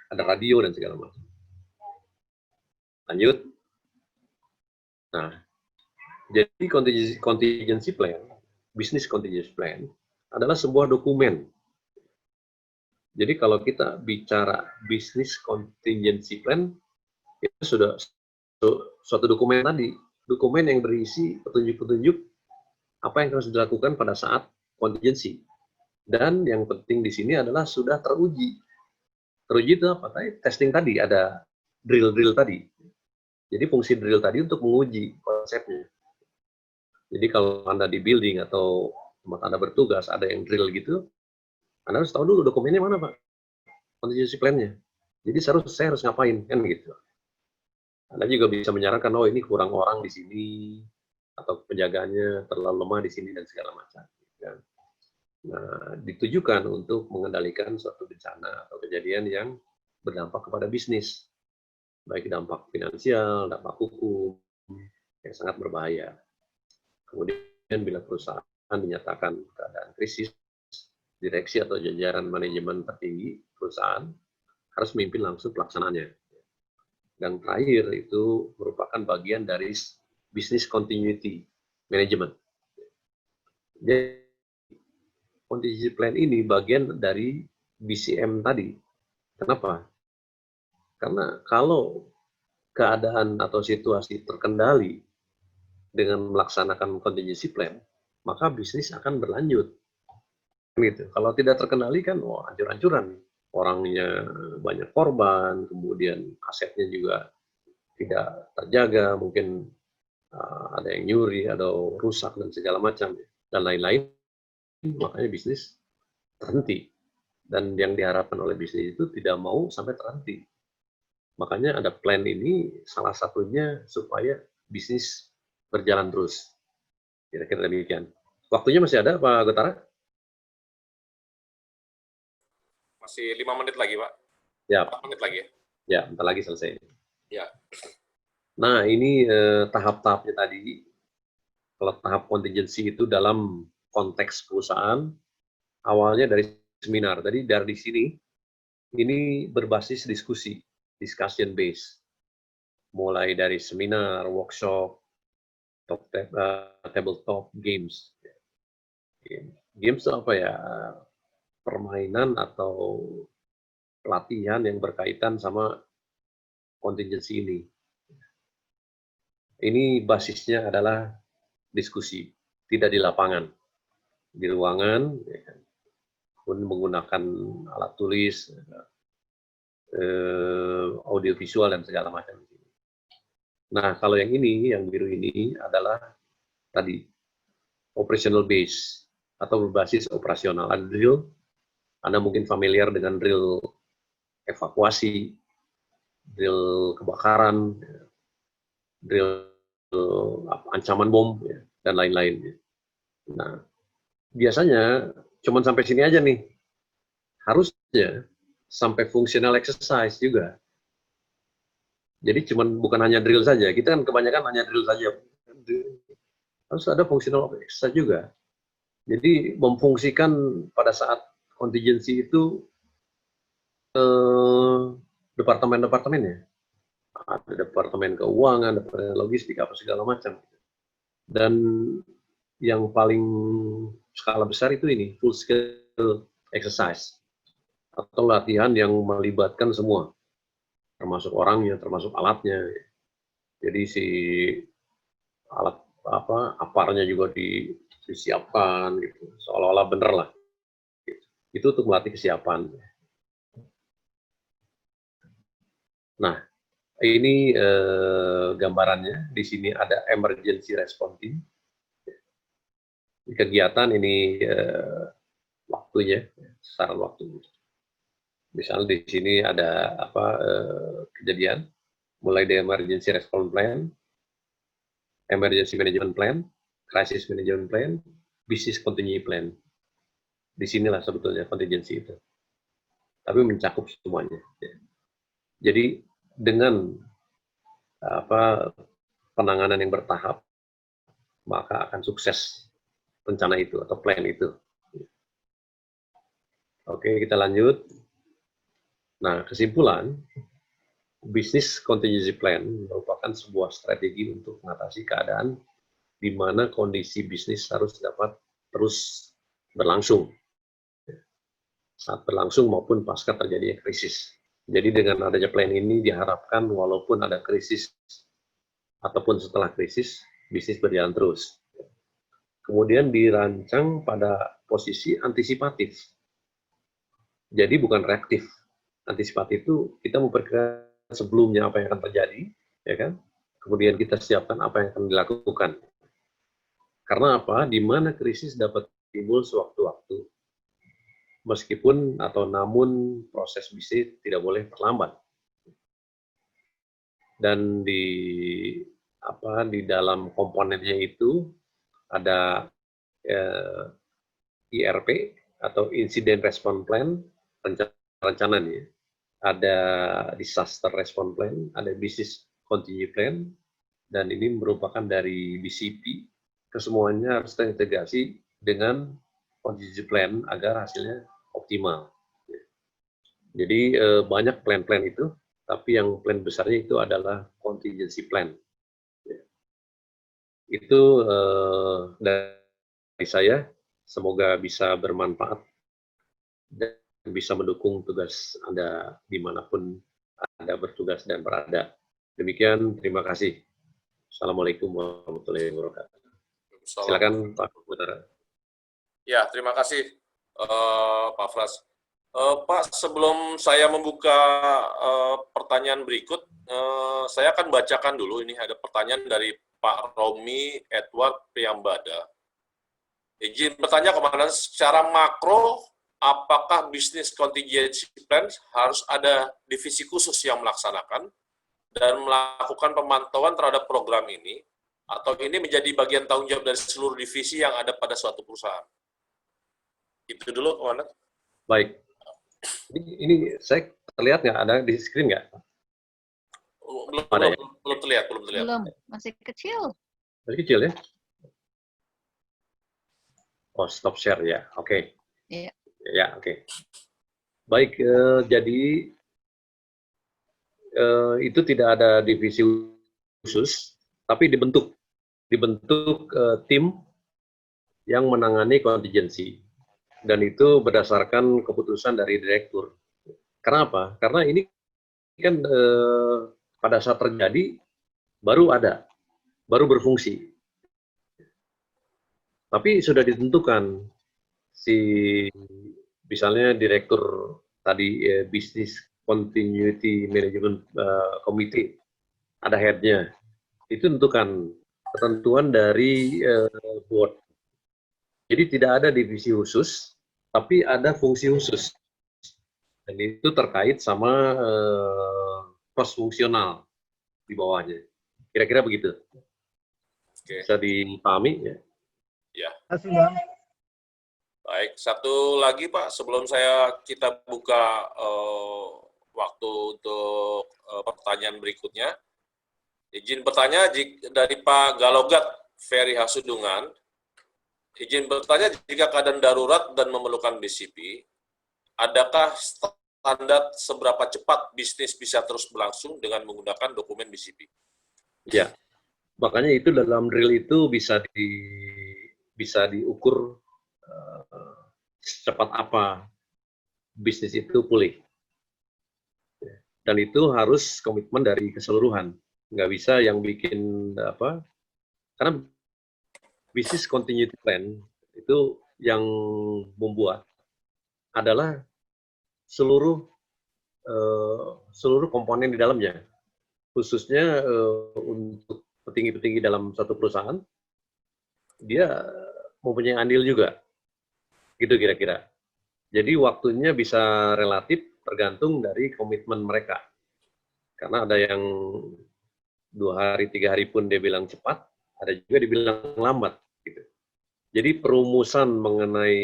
ada radio dan segala macam. Lanjut. Nah, jadi contingency plan, business contingency plan adalah sebuah dokumen. Jadi kalau kita bicara business contingency plan, itu sudah suatu dokumen tadi, dokumen yang berisi petunjuk-petunjuk apa yang harus dilakukan pada saat contingency. Dan yang penting di sini adalah sudah teruji. Teruji itu apa? Testing tadi, ada drill-drill tadi. Jadi fungsi drill tadi untuk menguji konsepnya. Jadi kalau Anda di building atau tempat Anda bertugas, ada yang drill gitu, Anda harus tahu dulu dokumennya mana Pak, contingency plan-nya. Jadi saya harus ngapain, kan gitu. Anda juga bisa menyarankan, oh ini kurang orang di sini, atau penjagaannya terlalu lemah di sini, dan segala macam. Nah, ditujukan untuk mengendalikan suatu bencana atau kejadian yang berdampak kepada bisnis. Baik dampak finansial, dampak hukum, yang sangat berbahaya. Kemudian bila perusahaan dinyatakan keadaan krisis, direksi atau jajaran manajemen tertinggi perusahaan harus memimpin langsung pelaksanaannya. Dan terakhir itu merupakan bagian dari business continuity management. Jadi contingency plan ini bagian dari BCM tadi. Kenapa? Karena kalau keadaan atau situasi terkendali dengan melaksanakan contingency plan, maka bisnis akan berlanjut. Gitu. Kalau tidak terkendali kan, wah hancur-hancuran. Orangnya banyak korban, kemudian asetnya juga tidak terjaga, mungkin ada yang nyuri, atau rusak dan segala macam dan lain-lain, makanya bisnis terhenti. Dan yang diharapkan oleh bisnis itu tidak mau sampai terhenti. Makanya ada plan ini salah satunya supaya bisnis berjalan terus. Kira-kira demikian. Waktunya masih ada, Pak Gotara? Masih 5 menit lagi, Pak. Ya. 4 menit lagi ya? Ya, bentar lagi selesai. Ya. Nah, ini tahap-tahapnya tadi. Kalau tahap contingency itu dalam konteks perusahaan, awalnya dari seminar. Tadi dari sini, ini berbasis diskusi, discussion base. Mulai dari seminar, workshop, tabletop games. Games itu apa ya? Permainan atau pelatihan yang berkaitan sama contingency ini. Ini basisnya adalah diskusi, tidak di lapangan, di ruangan, ya kan, pun menggunakan alat tulis, audiovisual dan segala macam. Nah, kalau yang ini, yang biru ini adalah tadi operational base atau berbasis operasional. Ada drill, Anda mungkin familiar dengan drill evakuasi, drill kebakaran, drill ancaman bom, dan lain-lain. Nah, biasanya cuma sampai sini aja nih. Harusnya sampai functional exercise juga. Jadi bukan hanya drill saja. Kita kan kebanyakan hanya drill saja. Harus ada functional exercise juga. Jadi memfungsikan pada saat contingency itu departemen-departemennya. Ada departemen keuangan, departemen logistik, apa segala macam. Dan yang paling skala besar itu ini, full scale exercise. Atau latihan yang melibatkan semua. Termasuk orangnya, termasuk alatnya. Jadi si alat aparnya juga disiapkan gitu, seolah-olah bener lah. Itu untuk melatih kesiapan. Nah, ini gambarannya. Di sini ada emergency response team. Di kegiatan ini waktunya, sasaran waktu. Misalnya di sini ada kejadian, mulai dari emergency response plan, emergency management plan, crisis management plan, business continuity plan. Disinilah sebetulnya contingency itu. Tapi mencakup semuanya. Jadi dengan penanganan yang bertahap, maka akan sukses rencana itu atau plan itu. Oke, kita lanjut. Nah, kesimpulan, business contingency plan merupakan sebuah strategi untuk mengatasi keadaan di mana kondisi bisnis harus dapat terus berlangsung. Saat berlangsung maupun pasca terjadinya krisis. Jadi dengan adanya plan ini diharapkan walaupun ada krisis ataupun setelah krisis, bisnis berjalan terus. Kemudian dirancang pada posisi antisipatif. Jadi bukan reaktif. Antisipatif itu kita memperkirakan sebelumnya apa yang akan terjadi, ya kan? Kemudian kita siapkan apa yang akan dilakukan. Karena apa? Di mana krisis dapat timbul sewaktu-waktu. Meskipun atau namun proses bisnis tidak boleh terlambat. Dan di dalam komponennya itu ada IRP atau Incident Response Plan, rencana nih. Ada Disaster Response Plan, ada Business Continuity Plan, dan ini merupakan dari BCP. Kesemuanya harus terintegrasi dengan contingency plan agar hasilnya optimal. Jadi banyak plan-plan itu, tapi yang plan besarnya itu adalah contingency plan. Itu dari saya, semoga bisa bermanfaat dan bisa mendukung tugas Anda dimanapun Anda bertugas dan berada. Demikian, terima kasih. Assalamualaikum warahmatullahi wabarakatuh. Silakan Pak Gotara. Ya, terima kasih Pak Fras. Pak, sebelum saya membuka pertanyaan berikut, saya akan bacakan dulu. Ini ada pertanyaan dari Pak Romi Edward Priyambada. Izin bertanya Komandan, secara makro, apakah bisnis contingency plan harus ada divisi khusus yang melaksanakan dan melakukan pemantauan terhadap program ini, atau ini menjadi bagian tanggung jawab dari seluruh divisi yang ada pada suatu perusahaan? Itu dulu, Komandan. Baik. Ini saya terlihat nggak? Ada di screen nggak? Belum terlihat. Belum, masih kecil. Masih kecil ya? Oh, stop share ya. Oke. Iya. Ya, oke. Baik, jadi itu tidak ada divisi khusus, tapi dibentuk tim yang menangani kontingensi, dan itu berdasarkan keputusan dari direktur. Kenapa? Karena ini kan pada saat terjadi baru berfungsi, tapi sudah ditentukan misalnya direktur tadi bisnis continuity management committee, ada headnya, itu tentukan ketentuan dari board. Jadi tidak ada divisi khusus, tapi ada fungsi khusus, dan itu terkait sama cross fungsional di bawahnya. Kira-kira begitu. Oke. Bisa dipahami ya? Ya. Terima kasih, Bang. Baik, satu lagi Pak, sebelum kita buka waktu untuk pertanyaan berikutnya. Izin bertanya dari Pak Galogat Ferry Hasudungan. Izin bertanya, jika keadaan darurat dan memerlukan BCP, adakah standar seberapa cepat bisnis bisa terus berlangsung dengan menggunakan dokumen BCP? Ya, makanya itu dalam drill itu bisa diukur secepat apa bisnis itu pulih. Dan itu harus komitmen dari keseluruhan. Nggak bisa yang bikin karena bisnis continuity plan itu yang membuat adalah seluruh komponen di dalamnya, khususnya untuk petinggi-petinggi dalam satu perusahaan, dia mempunyai andil juga, gitu kira-kira. Jadi waktunya bisa relatif tergantung dari komitmen mereka, karena ada yang 2 hari 3 hari pun dia bilang cepat, ada juga dibilang lambat. Gitu. Jadi perumusan mengenai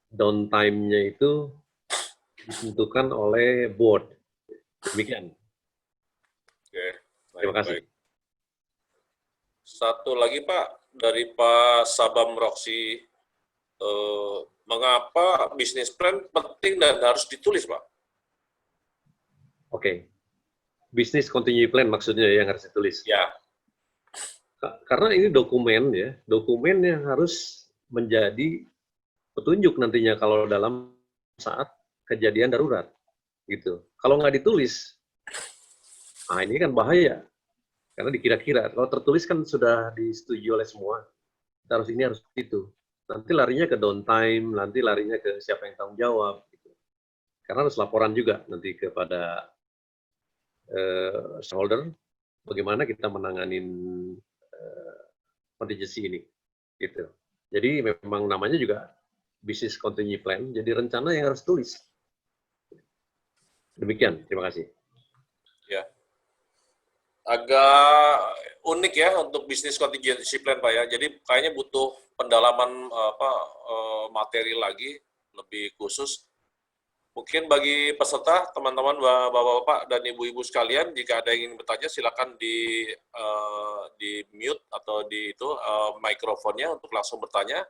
downtime-nya itu ditentukan oleh board. Demikian. Oke, Terima kasih. baik. Satu lagi Pak, dari Pak Sabam Roksi, mengapa bisnis plan penting dan harus ditulis Pak? Oke. Business continuity plan maksudnya yang harus ditulis. Ya. Karena ini dokumen yang harus menjadi petunjuk nantinya kalau dalam saat kejadian darurat, gitu. Kalau nggak ditulis, ini kan bahaya, karena dikira-kira. Kalau tertulis kan sudah disetujui oleh semua, harus ini harus itu. Nanti larinya ke downtime, nanti larinya ke siapa yang tanggung jawab, gitu. Karena harus laporan juga nanti kepada shareholder, bagaimana kita menanganin contingency ini, gitu. Jadi memang namanya juga business continuity plan, jadi rencana yang harus tulis. Demikian, terima kasih. Ya. Agak unik ya untuk bisnis contingency plan Pak ya. Jadi kayaknya butuh pendalaman materi lagi lebih khusus. Mungkin bagi peserta, teman-teman, bapak-bapak dan ibu-ibu sekalian, jika ada yang ingin bertanya, silakan di mute atau di mikrofonnya untuk langsung bertanya.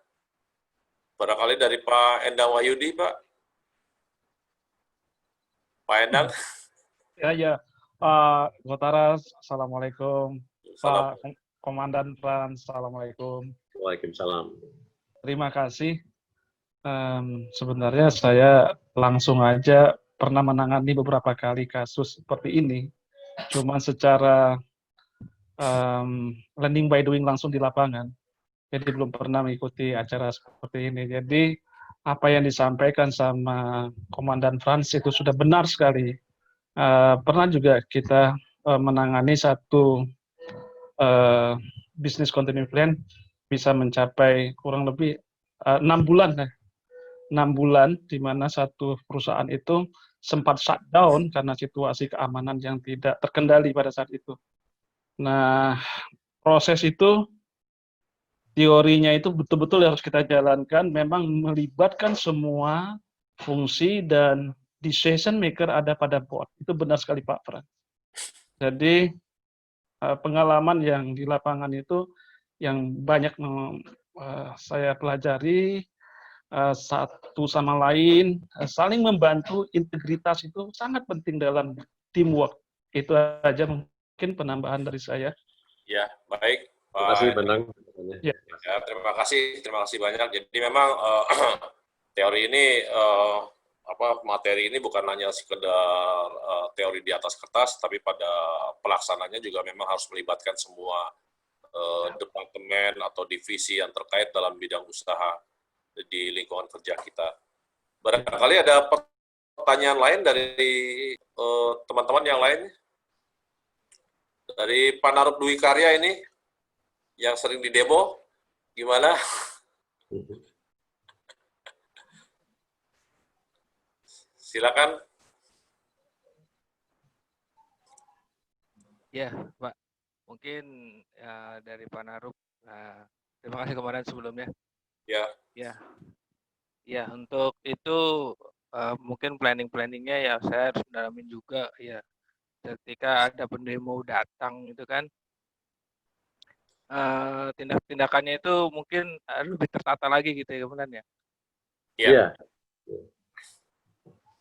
Barangkali dari Pak Endang Wahyudi, Pak. Pak Endang. Ya. Pak Gotaras, Assalamualaikum. Salam. Pak Komandan Frans, Assalamualaikum. Waalaikumsalam. Terima kasih. Sebenarnya saya langsung aja pernah menangani beberapa kali kasus seperti ini. Cuma secara learning by doing langsung di lapangan. Jadi belum pernah mengikuti acara seperti ini. Jadi apa yang disampaikan sama Komandan Frans itu sudah benar sekali. Pernah juga kita menangani satu business continuity plan bisa mencapai kurang lebih 6 bulan ya. 6 bulan di mana satu perusahaan itu sempat shutdown karena situasi keamanan yang tidak terkendali pada saat itu. Nah, proses itu teorinya itu betul-betul harus kita jalankan, memang melibatkan semua fungsi dan decision maker ada pada board. Itu benar sekali Pak Fran. Jadi pengalaman yang di lapangan itu yang banyak saya pelajari, satu sama lain, saling membantu, integritas itu sangat penting dalam teamwork. Itu aja mungkin penambahan dari saya. Ya, baik. Terima kasih, Benang. Ya. Ya, terima kasih banyak. Jadi memang teori ini materi ini bukan hanya sekedar teori di atas kertas, tapi pada pelaksananya juga memang harus melibatkan semua departemen atau divisi yang terkait dalam bidang usaha di lingkungan kerja kita. Barangkali ada pertanyaan lain dari teman-teman yang lain? Dari Pak Narup Dwi Karya ini, yang sering di demo, gimana? Silakan. Ya, Pak. Mungkin dari Pak Narup, terima kasih kemarin sebelumnya. Ya, untuk itu mungkin planning-planningnya ya saya harus mendalamin juga ya. Ketika ada pendemo datang itu kan, tindak-tindakannya itu mungkin lebih tertata lagi gitu ya kemudian ya. Iya.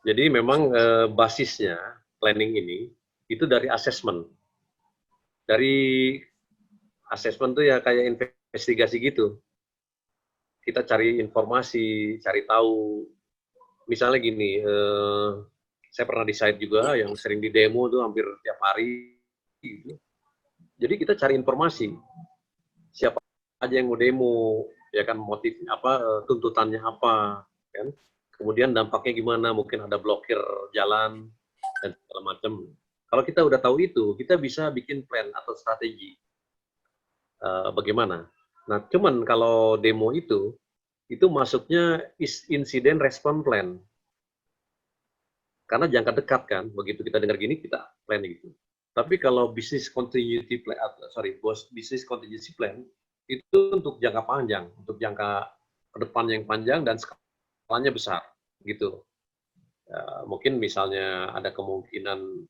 Jadi memang basisnya planning ini itu dari assessment. Dari assessment tuh ya kayak investigasi gitu. Kita cari informasi, cari tahu. Misalnya gini, saya pernah di site juga yang sering di demo tuh hampir tiap hari. Gitu. Jadi kita cari informasi. Siapa aja yang mau demo, ya kan motifnya apa, tuntutannya apa, kan? Kemudian dampaknya gimana, mungkin ada blokir jalan dan segala macam. Kalau kita udah tahu itu, kita bisa bikin plan atau strategi bagaimana. Nah, cuman kalau demo itu masuknya insiden respon plan. Karena jangka dekat kan, begitu kita dengar gini kita planning itu. Tapi kalau business continuity plan, business contingency plan itu untuk jangka panjang, untuk jangka ke depan yang panjang dan skalanya besar, gitu. Mungkin misalnya ada kemungkinan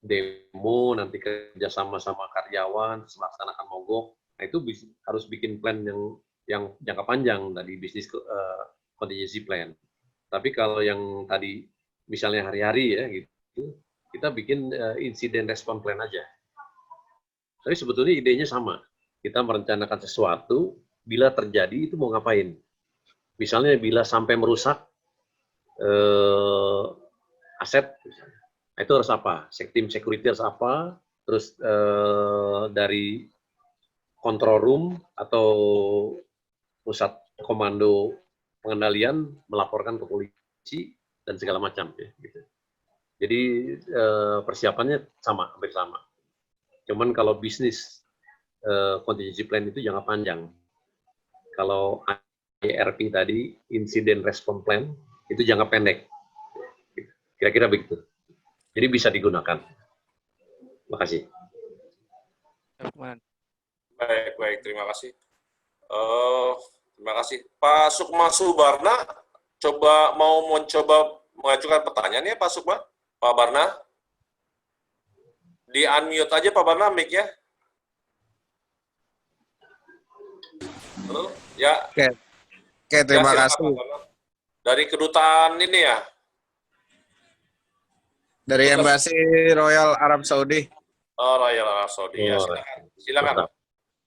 demo nanti kerjasama sama karyawan, melaksanakan mogok, nah itu harus bikin plan yang jangka panjang tadi business contingency plan. Tapi kalau yang tadi misalnya hari-hari ya gitu, kita bikin insiden respon plan aja. Tapi sebetulnya idenya sama. Kita merencanakan sesuatu, bila terjadi itu mau ngapain. Misalnya bila sampai merusak aset, nah itu harus apa? Tim security harus apa? Terus dari control room atau pusat komando pengendalian melaporkan ke polisi dan segala macam ya gitu. Jadi persiapannya hampir sama. Cuman kalau bisnis contingency plan itu jangka panjang. Kalau IRP tadi incident response plan itu jangka pendek. Kira-kira begitu. Jadi bisa digunakan. Terima kasih. Baik, terima kasih. Terima kasih. Pak Sukma Subarna, mau mencoba mengajukan pertanyaan ya Pak Sukma? Pak Barna? Di-unmute aja Pak Barna mic-nya. Halo? Ya. Oke, terima kasih. Dari kedutaan ini ya? Dari Embassy Royal Arab Saudi. Oh, Royal Arab Saudi. Ya, silakan.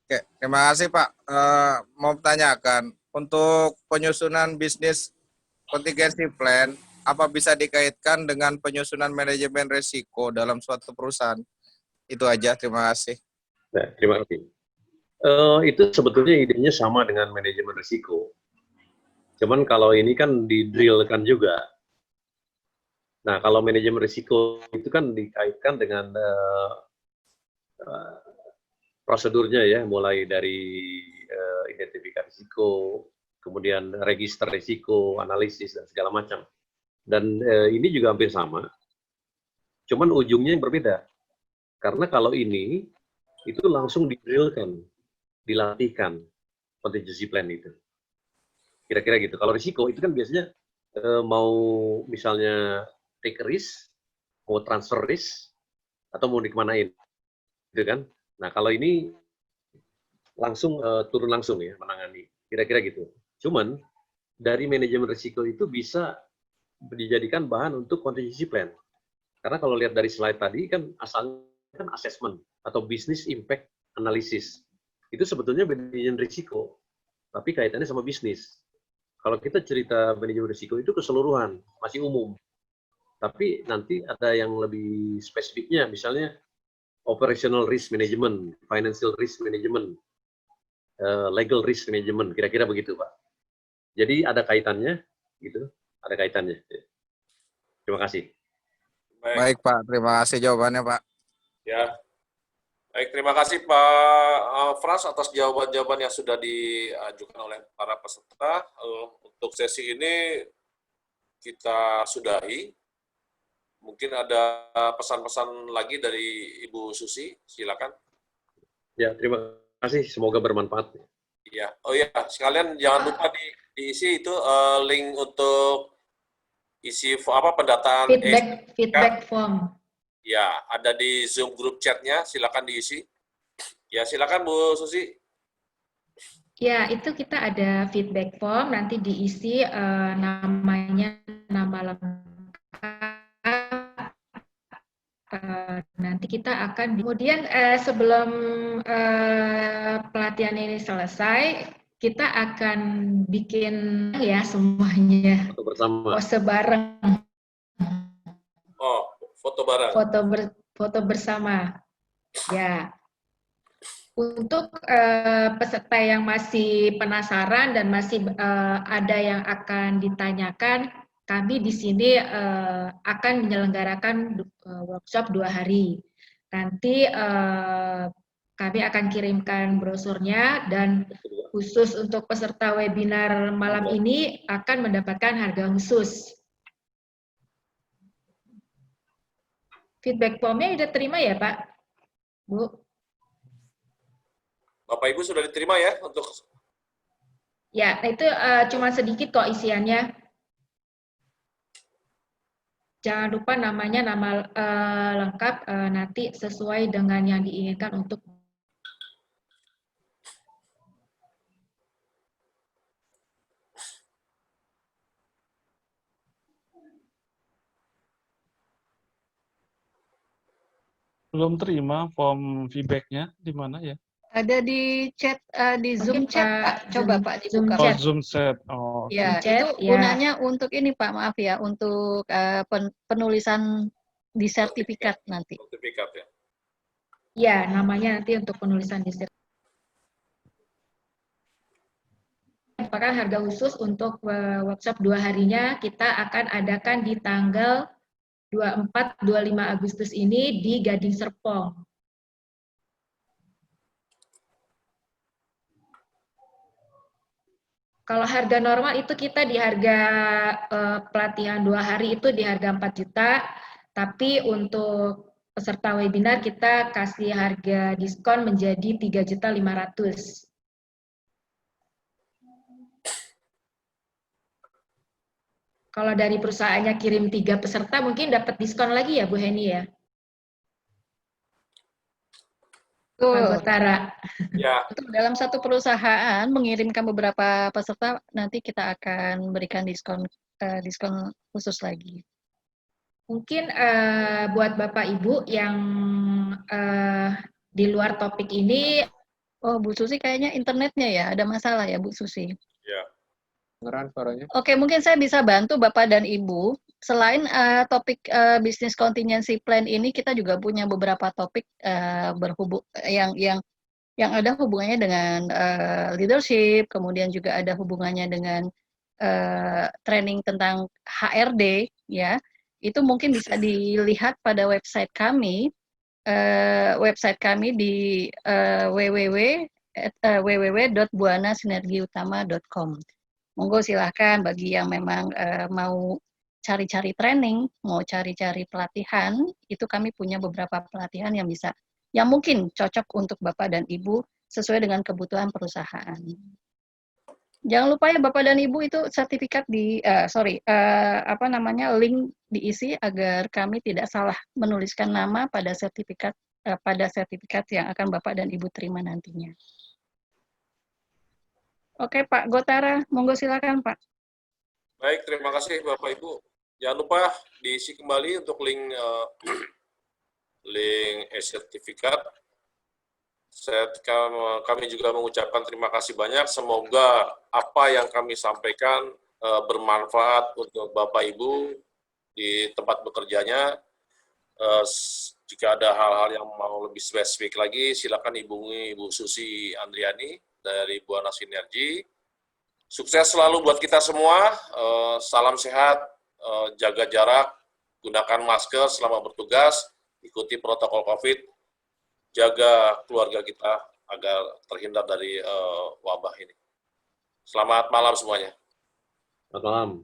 Oke, terima kasih Pak. Mau tanyakan, untuk penyusunan bisnis contingency plan, apa bisa dikaitkan dengan penyusunan manajemen risiko dalam suatu perusahaan? Itu aja, terima kasih. Nah, terima kasih. Itu sebetulnya idenya sama dengan manajemen risiko. Cuman kalau ini kan di-drill-kan juga. Nah, kalau manajemen risiko itu kan dikaitkan dengan prosedurnya ya, mulai dari identifikasi risiko, kemudian register risiko, analisis dan segala macam. Dan ini juga hampir sama, cuman ujungnya yang berbeda. Karena kalau ini itu langsung di-drillkan, dilatihkan contingency plan itu. Kira-kira gitu. Kalau risiko itu kan biasanya mau misalnya take risk, mau transfer risk, atau mau dikemanain, gitu kan? Nah kalau ini langsung turun langsung ya menangani, kira-kira gitu. Cuman dari manajemen risiko itu bisa dijadikan bahan untuk contingency plan. Karena kalau lihat dari slide tadi kan asalnya kan assessment atau business impact analysis. Itu sebetulnya manajemen risiko, tapi kaitannya sama bisnis. Kalau kita cerita manajemen risiko itu keseluruhan, masih umum. Tapi nanti ada yang lebih spesifiknya, misalnya operational risk management, financial risk management, legal risk management, kira-kira begitu, Pak. Jadi ada kaitannya, gitu, ada kaitannya. Terima kasih. Baik Pak, terima kasih jawabannya Pak. Ya. Baik, terima kasih Pak Frans atas jawaban-jawaban yang sudah diajukan oleh para peserta. Untuk sesi ini kita sudahi. Mungkin ada pesan-pesan lagi dari Ibu Susi, silakan. Ya, terima kasih. Semoga bermanfaat. Iya. Oh ya, sekalian jangan lupa diisi itu link untuk isi pendataan Feedback form. Ya, ada di Zoom group chat-nya, silakan diisi. Ya, silakan Bu Susi. Ya, itu kita ada feedback form, nanti diisi namanya, nama lengkap. Nanti kita akan, kemudian sebelum pelatihan ini selesai, kita akan bikin ya semuanya Foto bersama. pose bareng. Oh, foto bareng. Foto bersama. Ya. Untuk peserta yang masih penasaran dan masih ada yang akan ditanyakan, kami di sini akan menyelenggarakan workshop 2 hari. Nanti kami akan kirimkan brosurnya dan khusus untuk peserta webinar malam ini akan mendapatkan harga khusus. Feedback formnya sudah terima ya Pak? Bu? Bapak Ibu sudah diterima ya untuk? Ya, itu cuma sedikit kok isiannya. Jangan lupa namanya, nama lengkap nanti sesuai dengan yang diinginkan untuk. Belum terima form feedback-nya di mana ya? Ada di chat, di Zoom Mungkin chat, Pak, Pak. Coba Zoom- Pak Zoom dibuka. Oh, chat. Zoom set. Oh, Ya, Chat, itu ya. gunanya untuk ini Pak, maaf ya, untuk penulisan di sertifikat nanti. Sertifikat ya. Ya, namanya nanti untuk penulisan di sini. Merupakan harga khusus untuk workshop 2 harinya, kita akan adakan di tanggal 24-25 Agustus ini di Gading Serpong. Kalau harga normal itu kita di harga pelatihan 2 hari itu di harga 4 juta, tapi untuk peserta webinar kita kasih harga diskon menjadi 3.500.000. Kalau dari perusahaannya kirim 3 peserta mungkin dapat diskon lagi ya Bu Heni ya? Pak Betul. Gotara. Ya, Untuk dalam satu perusahaan mengirimkan beberapa peserta, nanti kita akan berikan diskon khusus lagi. Mungkin buat Bapak Ibu yang di luar topik ini. Oh, Bu Susi kayaknya internetnya ya, ada masalah ya Bu Susi. ya. Dengeran suaranya? Oke, mungkin saya bisa bantu Bapak dan Ibu. Selain topik bisnis contingency plan ini, kita juga punya beberapa topik berhubung yang ada hubungannya dengan leadership, kemudian juga ada hubungannya dengan training tentang HRD, ya. Itu mungkin bisa dilihat pada website kami website kami di www.buanasinergiutama.com. Monggo silahkan bagi yang memang mau cari-cari training, mau cari-cari pelatihan, itu kami punya beberapa pelatihan yang mungkin cocok untuk Bapak dan Ibu sesuai dengan kebutuhan perusahaan. Jangan lupa ya Bapak dan Ibu itu sertifikat link diisi agar kami tidak salah menuliskan nama pada sertifikat yang akan Bapak dan Ibu terima nantinya. Oke Pak Gotara, monggo silakan Pak. Baik, terima kasih Bapak Ibu. Jangan lupa diisi kembali untuk link e-sertifikat. Kami juga mengucapkan terima kasih banyak. Semoga apa yang kami sampaikan bermanfaat untuk Bapak Ibu di tempat bekerjanya. Jika ada hal-hal yang mau lebih spesifik lagi, silakan hubungi Ibu Susi Andriani dari Buana Sinergi. Sukses selalu buat kita semua. Salam sehat, jaga jarak, gunakan masker selama bertugas, ikuti protokol COVID, jaga keluarga kita agar terhindar dari wabah ini. Selamat malam semuanya. Selamat malam.